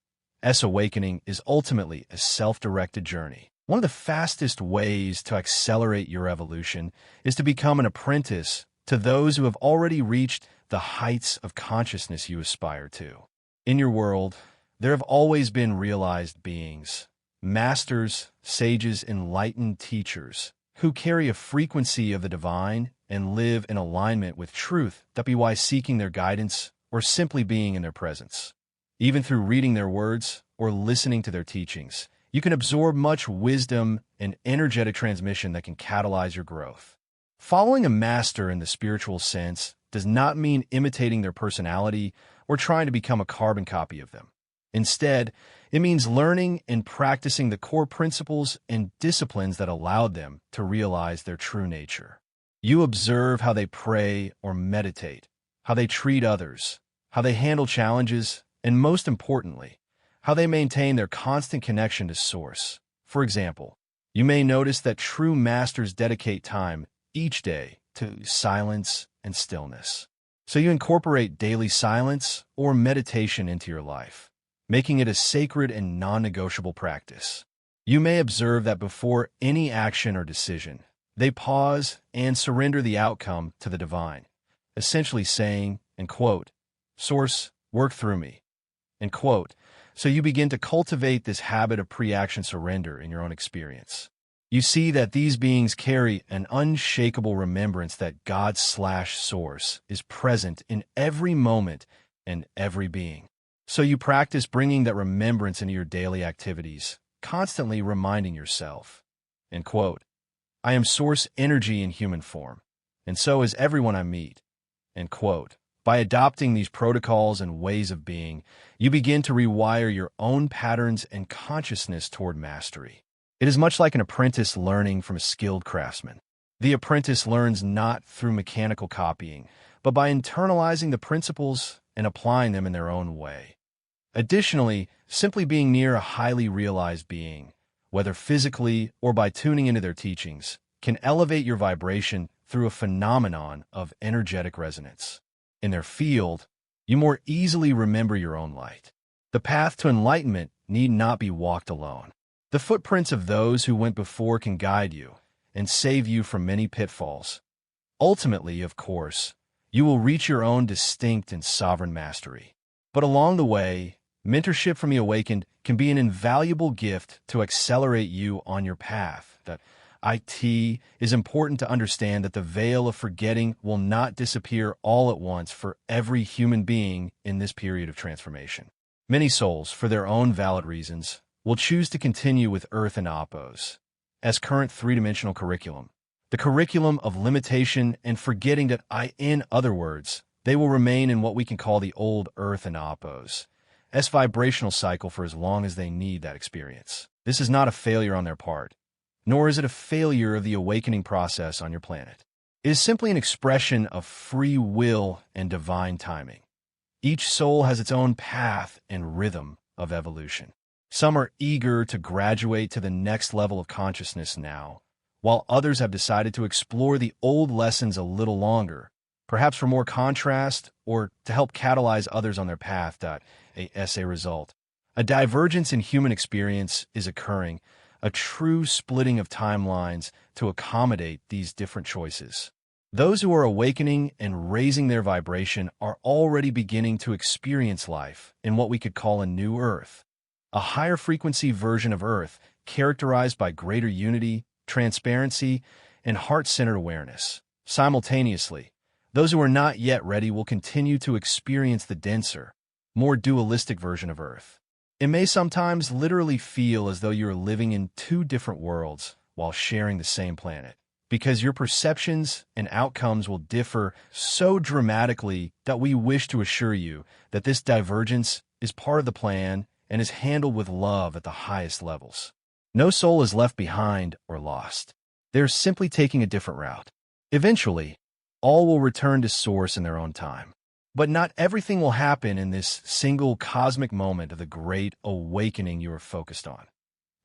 awakening is ultimately a self-directed journey. One of the fastest ways to accelerate your evolution is to become an apprentice to those who have already reached the heights of consciousness you aspire to. In your world, there have always been realized beings, masters, sages, enlightened teachers, who carry a frequency of the divine and live in alignment with truth. That be why seeking their guidance or simply being in their presence. Even through reading their words or listening to their teachings, you can absorb much wisdom and energetic transmission that can catalyze your growth. Following a master in the spiritual sense does not mean imitating their personality or trying to become a carbon copy of them. Instead, it means learning and practicing the core principles and disciplines that allowed them to realize their true nature. You observe how they pray or meditate, how they treat others, how they handle challenges, and most importantly, how they maintain their constant connection to Source. For example, you may notice that true masters dedicate time each day to silence and stillness. So you incorporate daily silence or meditation into your life, making it a sacred and non-negotiable practice. You may observe that before any action or decision, they pause and surrender the outcome to the divine, essentially saying, Source, work through me, So you begin to cultivate this habit of pre-action surrender in your own experience. You see that these beings carry an unshakable remembrance that God/Source is present in every moment and every being. So you practice bringing that remembrance into your daily activities, constantly reminding yourself, I am Source energy in human form, and so is everyone I meet, By adopting these protocols and ways of being, you begin to rewire your own patterns and consciousness toward mastery. It is much like an apprentice learning from a skilled craftsman. The apprentice learns not through mechanical copying, but by internalizing the principles and applying them in their own way. Additionally, simply being near a highly realized being, whether physically or by tuning into their teachings, can elevate your vibration through a phenomenon of energetic resonance. In their field, you more easily remember your own light. The path to enlightenment need not be walked alone. The footprints of those who went before can guide you and save you from many pitfalls. Ultimately, of course, you will reach your own distinct and sovereign mastery. But along the way, mentorship from the awakened can be an invaluable gift to accelerate you on your path. That it is important to understand that the veil of forgetting will not disappear all at once for every human being in this period of transformation. Many souls, for their own valid reasons, will choose to continue with Earth and Apos as current three-dimensional curriculum, The curriculum of limitation and forgetting that in other words, they will remain in what we can call the old Earth and Apos' vibrational cycle for as long as they need that experience. This is not a failure on their part, nor is it a failure of the awakening process on your planet. It is simply an expression of free will and divine timing. Each soul has its own path and rhythm of evolution. Some are eager to graduate to the next level of consciousness now, while others have decided to explore the old lessons a little longer, perhaps for more contrast or to help catalyze others on their path. As a result, a divergence in human experience is occurring, a true splitting of timelines to accommodate these different choices. Those who are awakening and raising their vibration are already beginning to experience life in what we could call a new Earth, a higher frequency version of Earth characterized by greater unity, transparency, and heart-centered awareness. Simultaneously, those who are not yet ready will continue to experience the denser, more dualistic version of Earth. It may sometimes literally feel as though you are living in two different worlds while sharing the same planet, because your perceptions and outcomes will differ so dramatically that we wish to assure you that this divergence is part of the plan and is handled with love at the highest levels. No soul is left behind or lost. They're simply taking a different route. Eventually, all will return to Source in their own time. But not everything will happen in this single cosmic moment of the great awakening you are focused on.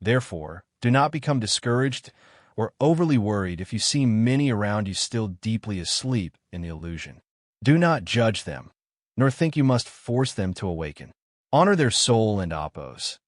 Therefore, do not become discouraged or overly worried if you see many around you still deeply asleep in the illusion. Do not judge them, nor think you must force them to awaken. Honor their soul and Apos'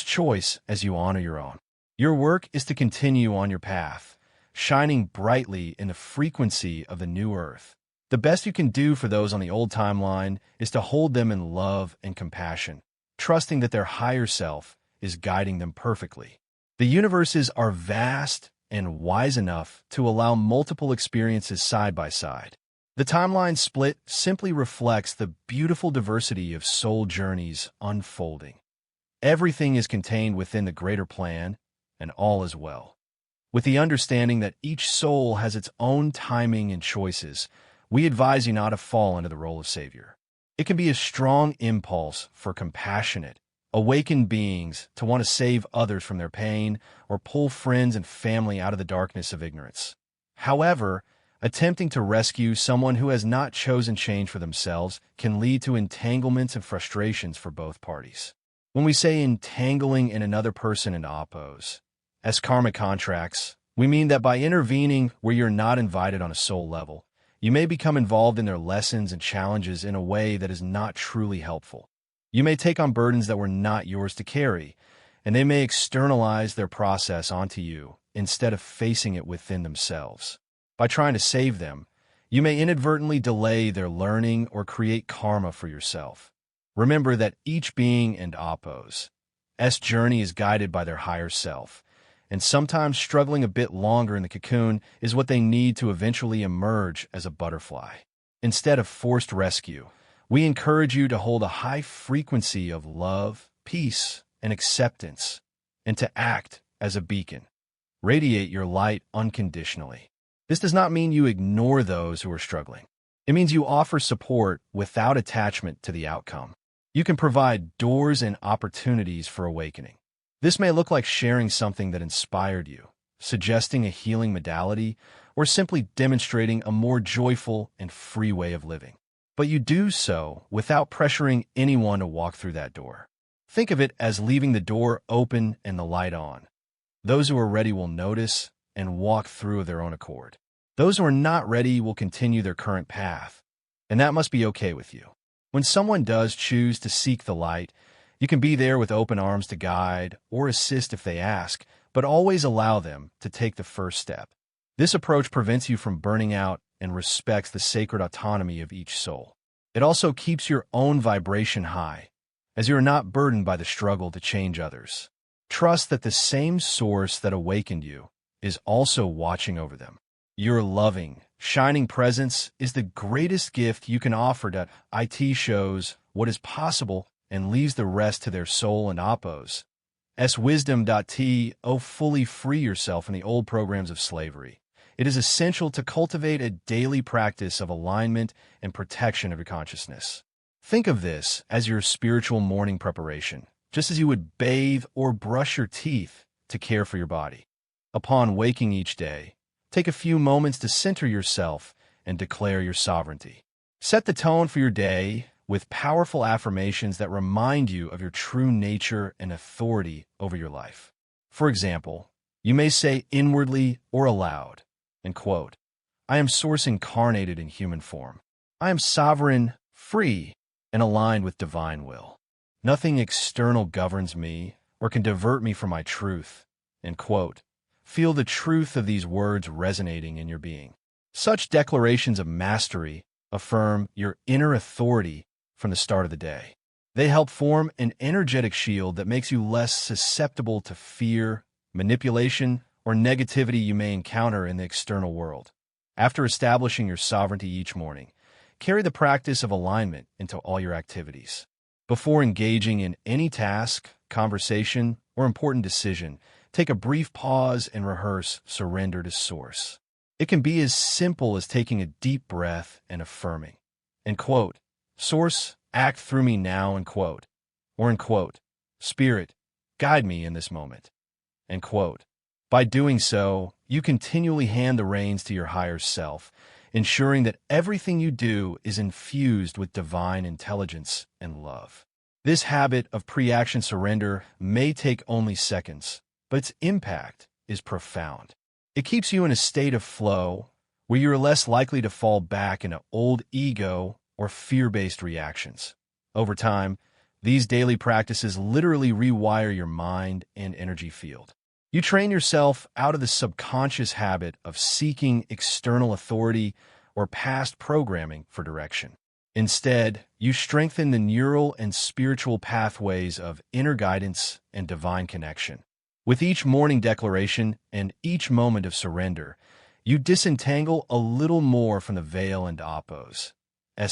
choice as you honor your own. Your work is to continue on your path, shining brightly in the frequency of the new Earth. The best you can do for those on the old timeline is to hold them in love and compassion, trusting that their higher self is guiding them perfectly. The universes are vast and wise enough to allow multiple experiences side by side. The timeline split simply reflects the beautiful diversity of soul journeys unfolding. Everything is contained within the greater plan, and all is well. With the understanding that each soul has its own timing and choices, we advise you not to fall into the role of savior. It can be a strong impulse for compassionate, awakened beings to want to save others from their pain or pull friends and family out of the darkness of ignorance. However, attempting to rescue someone who has not chosen change for themselves can lead to entanglements and frustrations for both parties. When we say entangling in another person in Apos' as karmic contracts, we mean that by intervening where you're not invited on a soul level, you may become involved in their lessons and challenges in a way that is not truly helpful. You may take on burdens that were not yours to carry, and they may externalize their process onto you instead of facing it within themselves. By trying to save them, you may inadvertently delay their learning or create karma for yourself. Remember that each being and Apos' journey is guided by their higher self, and sometimes struggling a bit longer in the cocoon is what they need to eventually emerge as a butterfly. Instead of forced rescue, we encourage you to hold a high frequency of love, peace, and acceptance, and to act as a beacon. Radiate your light unconditionally. This does not mean you ignore those who are struggling. It means you offer support without attachment to the outcome. You can provide doors and opportunities for awakening. This may look like sharing something that inspired you, suggesting a healing modality, or simply demonstrating a more joyful and free way of living. But you do so without pressuring anyone to walk through that door. Think of it as leaving the door open and the light on. Those who are ready will notice and walk through of their own accord. Those who are not ready will continue their current path, and that must be okay with you. When someone does choose to seek the light, you can be there with open arms to guide or assist if they ask, but always allow them to take the first step. This approach prevents you from burning out and respects the sacred autonomy of each soul. It also keeps your own vibration high, as you are not burdened by the struggle to change others. Trust that the same source that awakened you is also watching over them. Your loving, shining presence is the greatest gift you can offer that IT shows what is possible and leaves the rest to their soul and Apos' wisdom. Fully free yourself from the old programs of slavery. It is essential to cultivate a daily practice of alignment and protection of your consciousness. Think of this as your spiritual morning preparation, just as you would bathe or brush your teeth to care for your body. Upon waking each day, take a few moments to center yourself and declare your sovereignty. Set the tone for your day with powerful affirmations that remind you of your true nature and authority over your life. For example, you may say inwardly or aloud, and quote, "I am source incarnated in human form. I am sovereign, free, and aligned with divine will. Nothing external governs me or can divert me from my truth." End quote. Feel the truth of these words resonating in your being. Such declarations of mastery affirm your inner authority from the start of the day. They help form an energetic shield that makes you less susceptible to fear, manipulation, or negativity you may encounter in the external world. After establishing your sovereignty each morning, carry the practice of alignment into all your activities. Before engaging in any task, conversation, or important decision, take a brief pause and rehearse surrender to Source. It can be as simple as taking a deep breath and affirming, and quote, "Source, act through me now," and quote, or in quote, "Spirit, guide me in this moment," end quote. By doing so, you continually hand the reins to your higher self, ensuring that everything you do is infused with divine intelligence and love. This habit of pre-action surrender may take only seconds, but its impact is profound. It keeps you in a state of flow where you are less likely to fall back into old ego or fear-based reactions. Over time, these daily practices literally rewire your mind and energy field. You train yourself out of the subconscious habit of seeking external authority or past programming for direction. Instead, you strengthen the neural and spiritual pathways of inner guidance and divine connection. With each morning declaration and each moment of surrender, you disentangle a little more from the veil and Apos'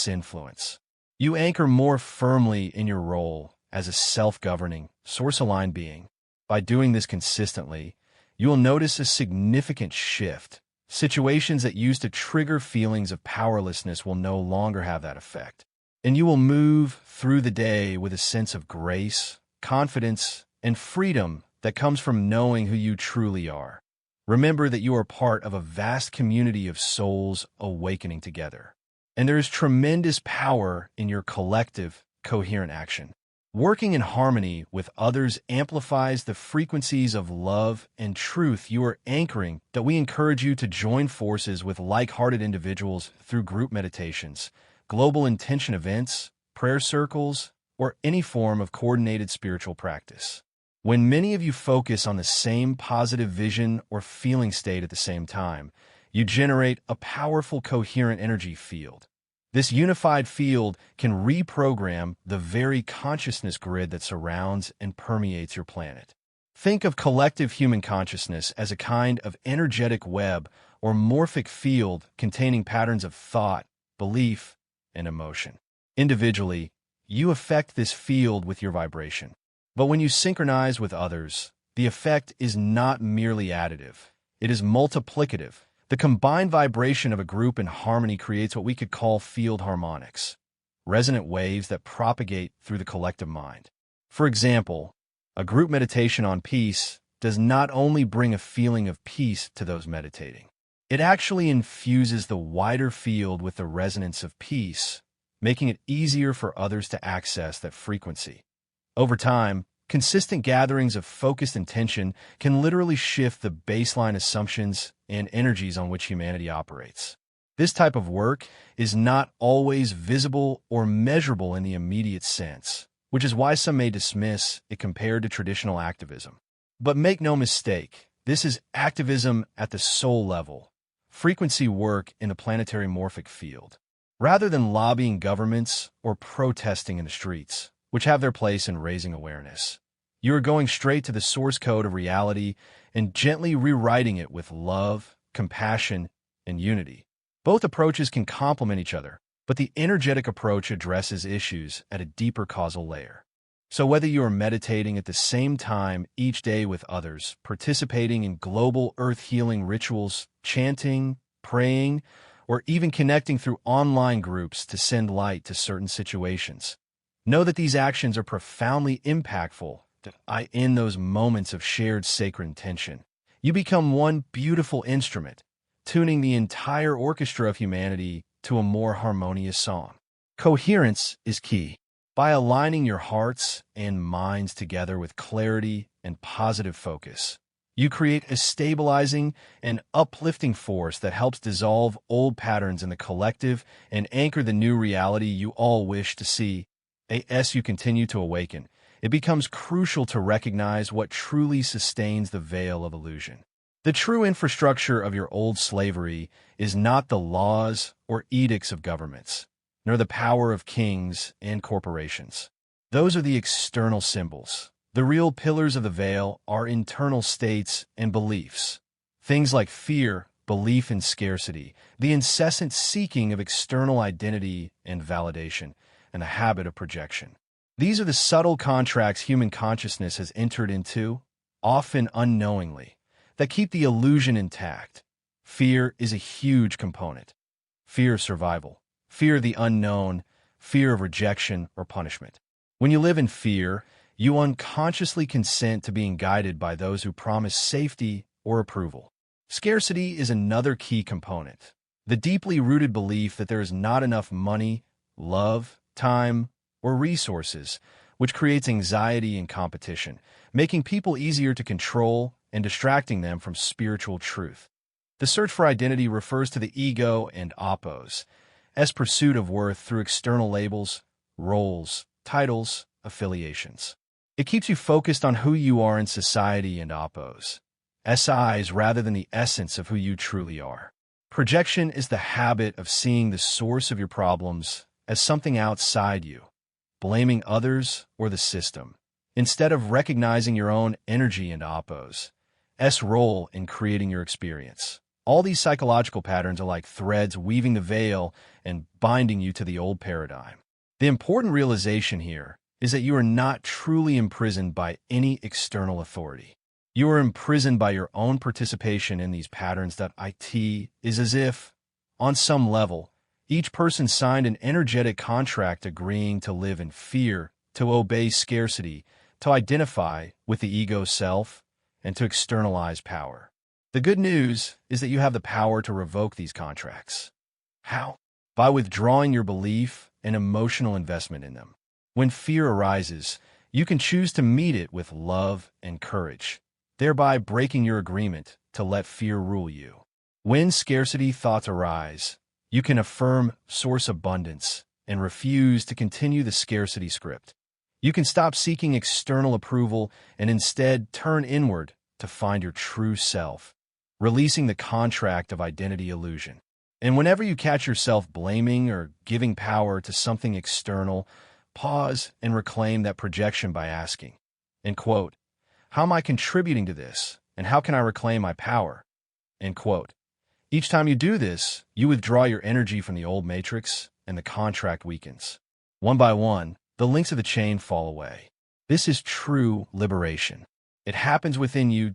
influence. You anchor more firmly in your role as a self-governing, source-aligned being. By doing this consistently, you will notice a significant shift. Situations that used to trigger feelings of powerlessness will no longer have that effect. And you will move through the day with a sense of grace, confidence, and freedom that comes from knowing who you truly are. Remember that you are part of a vast community of souls awakening together. And there is tremendous power in your collective, coherent action. Working in harmony with others amplifies the frequencies of love and truth you are anchoring. That we encourage you to join forces with like-hearted individuals through group meditations, global intention events, prayer circles, or any form of coordinated spiritual practice. When many of you focus on the same positive vision or feeling state at the same time, you generate a powerful, coherent energy field. This unified field can reprogram the very consciousness grid that surrounds and permeates your planet. Think of collective human consciousness as a kind of energetic web or morphic field containing patterns of thought, belief, and emotion. Individually, you affect this field with your vibration. But when you synchronize with others, the effect is not merely additive. It is multiplicative. The combined vibration of a group in harmony creates what we could call field harmonics, resonant waves that propagate through the collective mind. For example, a group meditation on peace does not only bring a feeling of peace to those meditating, it actually infuses the wider field with the resonance of peace, making it easier for others to access that frequency. Over time, consistent gatherings of focused intention can literally shift the baseline assumptions and energies on which humanity operates. This type of work is not always visible or measurable in the immediate sense, which is why some may dismiss it compared to traditional activism. But make no mistake, this is activism at the soul level, frequency work in the planetary morphic field, rather than lobbying governments or protesting in the streets, which have their place in raising awareness. You are going straight to the source code of reality and gently rewriting it with love, compassion, and unity. Both approaches can complement each other, but the energetic approach addresses issues at a deeper causal layer. So whether you are meditating at the same time each day with others, participating in global earth healing rituals, chanting, praying, or even connecting through online groups to send light to certain situations, know that these actions are profoundly impactful in those moments of shared sacred intention. You become one beautiful instrument, tuning the entire orchestra of humanity to a more harmonious song. Coherence is key. By aligning your hearts and minds together with clarity and positive focus, you create a stabilizing and uplifting force that helps dissolve old patterns in the collective and anchor the new reality you all wish to see. As you continue to awaken, it becomes crucial to recognize what truly sustains the veil of illusion. The true infrastructure of your old slavery is not the laws or edicts of governments, nor the power of kings and corporations. Those are the external symbols. The real pillars of the veil are internal states and beliefs. Things like fear, belief in scarcity, the incessant seeking of external identity and validation, and the habit of projection. These are the subtle contracts human consciousness has entered into, often unknowingly, that keep the illusion intact. Fear is a huge component. Fear of survival, fear of the unknown, fear of rejection or punishment. When you live in fear, you unconsciously consent to being guided by those who promise safety or approval. Scarcity is another key component. The deeply rooted belief that there is not enough money, love, time, or resources, which creates anxiety and competition, making people easier to control and distracting them from spiritual truth. The search for identity refers to the ego and apos, as pursuit of worth through external labels, roles, titles, affiliations. It keeps you focused on who you are in society and apos, SIs rather than the essence of who you truly are. Projection is the habit of seeing the source of your problems as something outside you, blaming others or the system, instead of recognizing your own energy and apos, role in creating your experience. All these psychological patterns are like threads weaving the veil and binding you to the old paradigm. The important realization here is that you are not truly imprisoned by any external authority. You are imprisoned by your own participation in these patterns. It is as if, on some level, each person signed an energetic contract agreeing to live in fear, to obey scarcity, to identify with the ego self, and to externalize power. The good news is that you have the power to revoke these contracts. How? By withdrawing your belief and emotional investment in them. When fear arises, you can choose to meet it with love and courage, thereby breaking your agreement to let fear rule you. When scarcity thoughts arise, you can affirm source abundance and refuse to continue the scarcity script. You can stop seeking external approval and instead turn inward to find your true self, releasing the contract of identity illusion. And whenever you catch yourself blaming or giving power to something external, pause and reclaim that projection by asking, and quote, how am I contributing to this, and how can I reclaim my power? End quote. Each time you do this, you withdraw your energy from the old matrix, and the contract weakens. One by one, the links of the chain fall away. This is true liberation. It happens within you.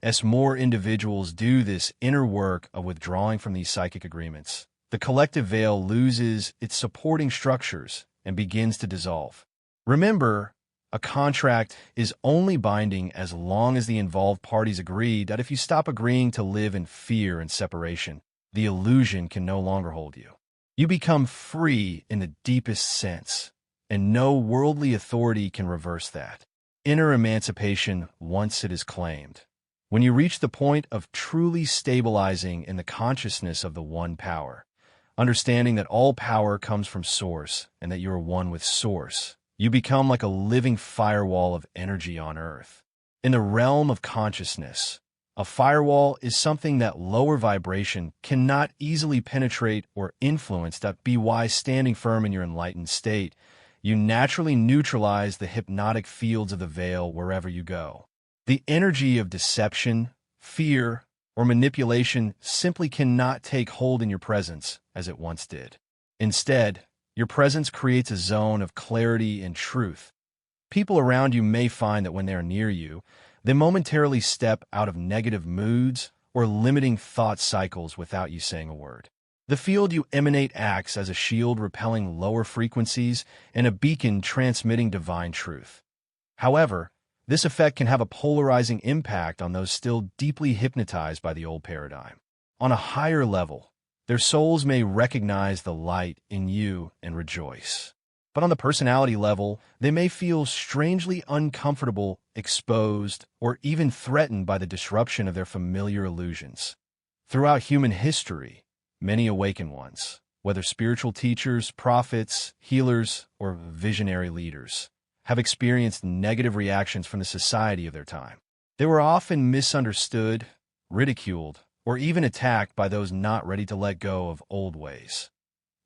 As more individuals do this inner work of withdrawing from these psychic agreements, the collective veil loses its supporting structures and begins to dissolve. Remember, a contract is only binding as long as the involved parties agree that if you stop agreeing to live in fear and separation, the illusion can no longer hold you. You become free in the deepest sense, and no worldly authority can reverse that. Inner emancipation once it is claimed. When you reach the point of truly stabilizing in the consciousness of the one power, understanding that all power comes from Source and that you are one with Source, you become like a living firewall of energy on Earth. In the realm of consciousness, a firewall is something that lower vibration cannot easily penetrate or influence. By standing firm in your enlightened state, you naturally neutralize the hypnotic fields of the veil wherever you go. The energy of deception, fear, or manipulation simply cannot take hold in your presence as it once did. Instead, your presence creates a zone of clarity and truth, People around you may find that when they are near you, they momentarily step out of negative moods or limiting thought cycles without you saying a word. The field you emanate acts as a shield repelling lower frequencies and a beacon transmitting divine truth. However, this effect can have a polarizing impact on those still deeply hypnotized by the old paradigm. On a higher level, their souls may recognize the light in you and rejoice. But on the personality level, they may feel strangely uncomfortable, exposed, or even threatened by the disruption of their familiar illusions. Throughout human history, many awakened ones, whether spiritual teachers, prophets, healers, or visionary leaders, have experienced negative reactions from the society of their time. They were often misunderstood, ridiculed, or even attacked by those not ready to let go of old ways.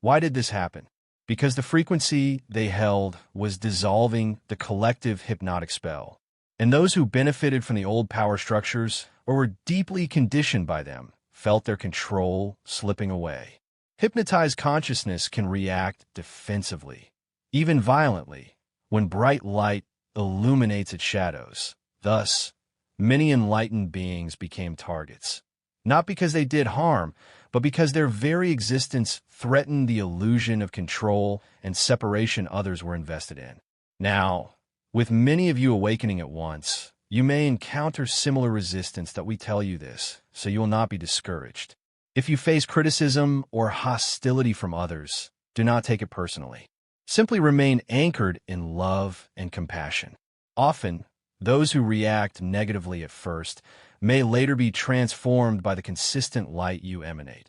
Why did this happen? Because the frequency they held was dissolving the collective hypnotic spell, and those who benefited from the old power structures or were deeply conditioned by them felt their control slipping away. Hypnotized consciousness can react defensively, even violently, when bright light illuminates its shadows. Thus, many enlightened beings became targets, not because they did harm, but because their very existence threatened the illusion of control and separation others were invested in. Now, with many of you awakening at once, you may encounter similar resistance that we tell you this, so you will not be discouraged. If you face criticism or hostility from others, do not take it personally. Simply remain anchored in love and compassion. Often, those who react negatively at first may later be transformed by the consistent light you emanate.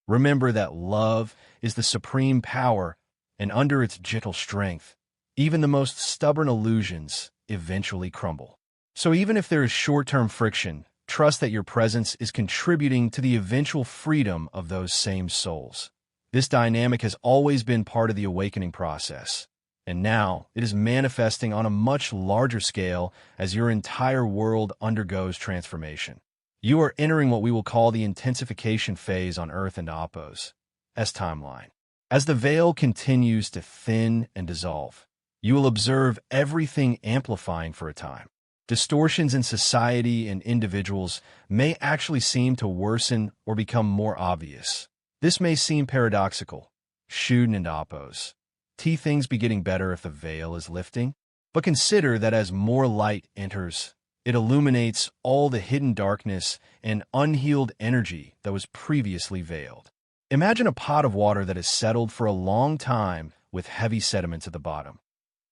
Remember that love is the supreme power, and under its gentle strength, even the most stubborn illusions eventually crumble. So even if there is short-term friction, trust that your presence is contributing to the eventual freedom of those same souls. This dynamic has always been part of the awakening process, and now it is manifesting on a much larger scale as your entire world undergoes transformation. You are entering what we will call the intensification phase on Earth and Apos' timeline. As the veil continues to thin and dissolve, you will observe everything amplifying for a time. Distortions in society and individuals may actually seem to worsen or become more obvious. This may seem paradoxical. Sheran and Apos. Things be getting better if the veil is lifting? But consider that as more light enters, it illuminates all the hidden darkness and unhealed energy that was previously veiled. Imagine a pot of water that has settled for a long time with heavy sediments at the bottom.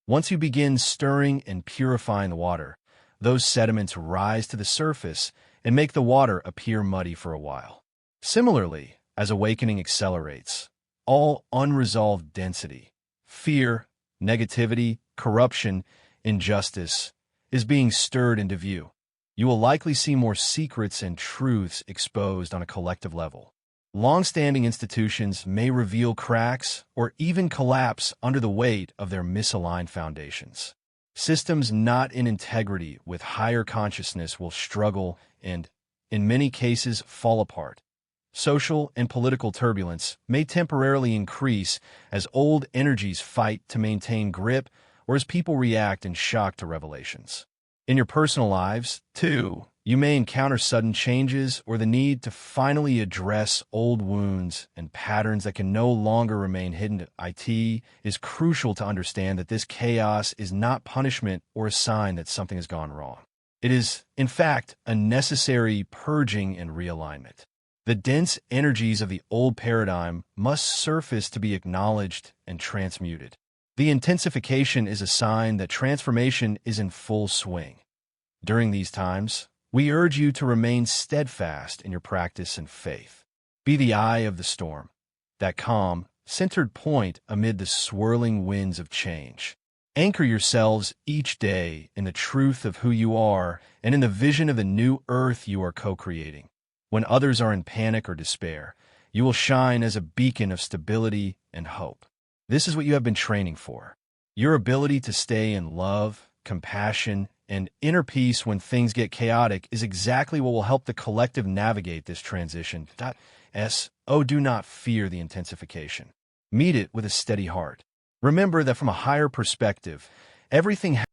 Once you begin stirring and purifying the water, those sediments rise to the surface and make the water appear muddy for a while. Similarly, as awakening accelerates, all unresolved density, fear, negativity, corruption, injustice is being stirred into view. You will likely see more secrets and truths exposed on a collective level. Long-standing institutions may reveal cracks or even collapse under the weight of their misaligned foundations. Systems not in integrity with higher consciousness will struggle and, in many cases, fall apart. Social and political turbulence may temporarily increase as old energies fight to maintain grip or as people react in shock to revelations. In your personal lives, too, you may encounter sudden changes or the need to finally address old wounds and patterns that can no longer remain hidden. It is crucial to understand that this chaos is not punishment or a sign that something has gone wrong. It is, in fact, a necessary purging and realignment. The dense energies of the old paradigm must surface to be acknowledged and transmuted. The intensification is a sign that transformation is in full swing. During these times, we urge you to remain steadfast in your practice and faith. Be the eye of the storm, that calm, centered point amid the swirling winds of change. Anchor yourselves each day in the truth of who you are and in the vision of the new earth you are co-creating. When others are in panic or despair, you will shine as a beacon of stability and hope. This is what you have been training for. Your ability to stay in love, compassion, and inner peace when things get chaotic is exactly what will help the collective navigate this transition. Do not fear the intensification. Meet it with a steady heart. Remember that from a higher perspective,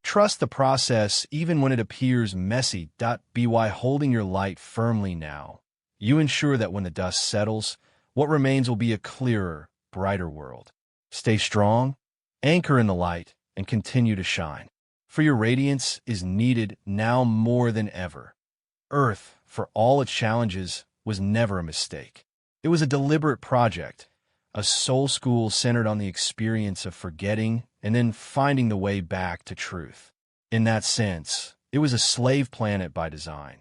Trust the process even when it appears messy. By holding your light firmly now, you ensure that when the dust settles, what remains will be a clearer, brighter world. Stay strong, anchor in the light, and continue to shine. For your radiance is needed now more than ever. Earth, for all its challenges, was never a mistake. It was a deliberate project, a soul school centered on the experience of forgetting and then finding the way back to truth. In that sense, it was a slave planet by design,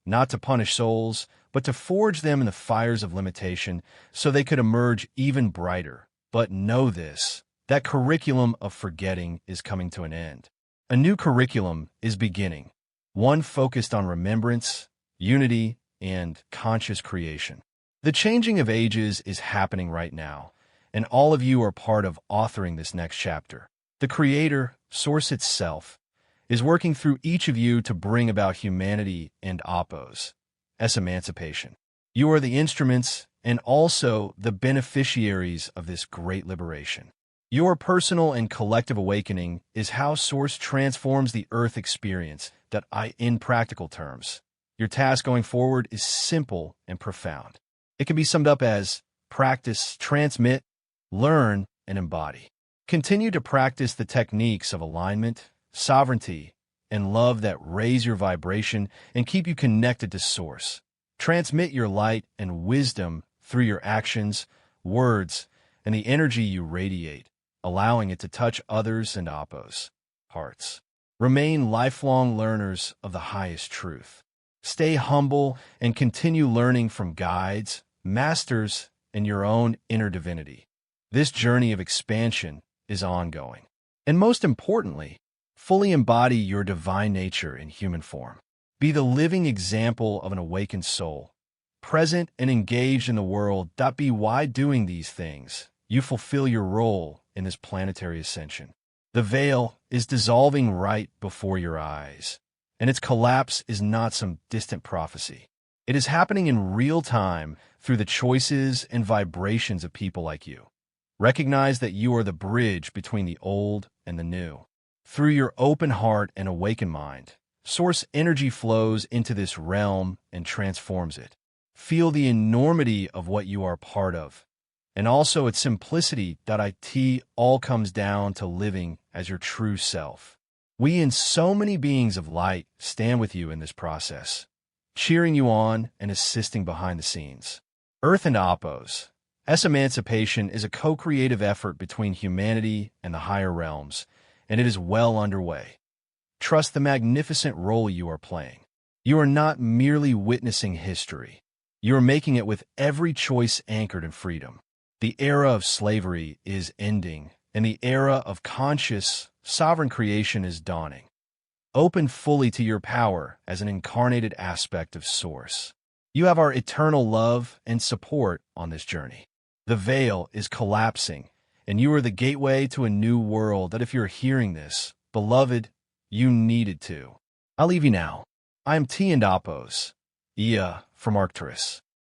not to punish souls, but to forge them in the fires of limitation so they could emerge even brighter. But know this, that curriculum of forgetting is coming to an end. A new curriculum is beginning, one focused on remembrance, unity, and conscious creation. The changing of ages is happening right now, and all of you are part of authoring this next chapter. The Creator, Source itself, is working through each of you to bring about humanity and emancipation. You are the instruments and also the beneficiaries of this great liberation. Your personal and collective awakening is how Source transforms the Earth experience in practical terms. Your task going forward is simple and profound. It can be summed up as practice, transmit, learn, and embody. Continue to practice the techniques of alignment, sovereignty, and love that raise your vibration and keep you connected to Source. Transmit your light and wisdom through your actions, words, and the energy you radiate, allowing it to touch others and hearts. Remain lifelong learners of the highest truth. Stay humble and continue learning from guides, masters, and your own inner divinity. This journey of expansion is ongoing. And most importantly, fully embody your divine nature in human form. Be the living example of an awakened soul, present and engaged in the world. By doing these things, you fulfill your role in this planetary ascension. The veil is dissolving right before your eyes, and its collapse is not some distant prophecy. It is happening in real time through the choices and vibrations of people like you. Recognize that you are the bridge between the old and the new. Through your open heart and awakened mind, Source energy flows into this realm and transforms it. Feel the enormity of what you are part of, and also its simplicity. It all comes down to living as your true self. We and so many beings of light stand with you in this process, cheering you on and assisting behind the scenes. Earth and emancipation is a co-creative effort between humanity and the higher realms, and it is well underway. Trust the magnificent role you are playing. You are not merely witnessing history. You are making it with every choice anchored in freedom. The era of slavery is ending, and the era of conscious, sovereign creation is dawning. Open fully to your power as an incarnated aspect of Source. You have our eternal love and support on this journey. The veil is collapsing, and you are the gateway to a new world that if you're hearing this, beloved, you needed to. I'll leave you now. I am T and Apos, from Arcturus.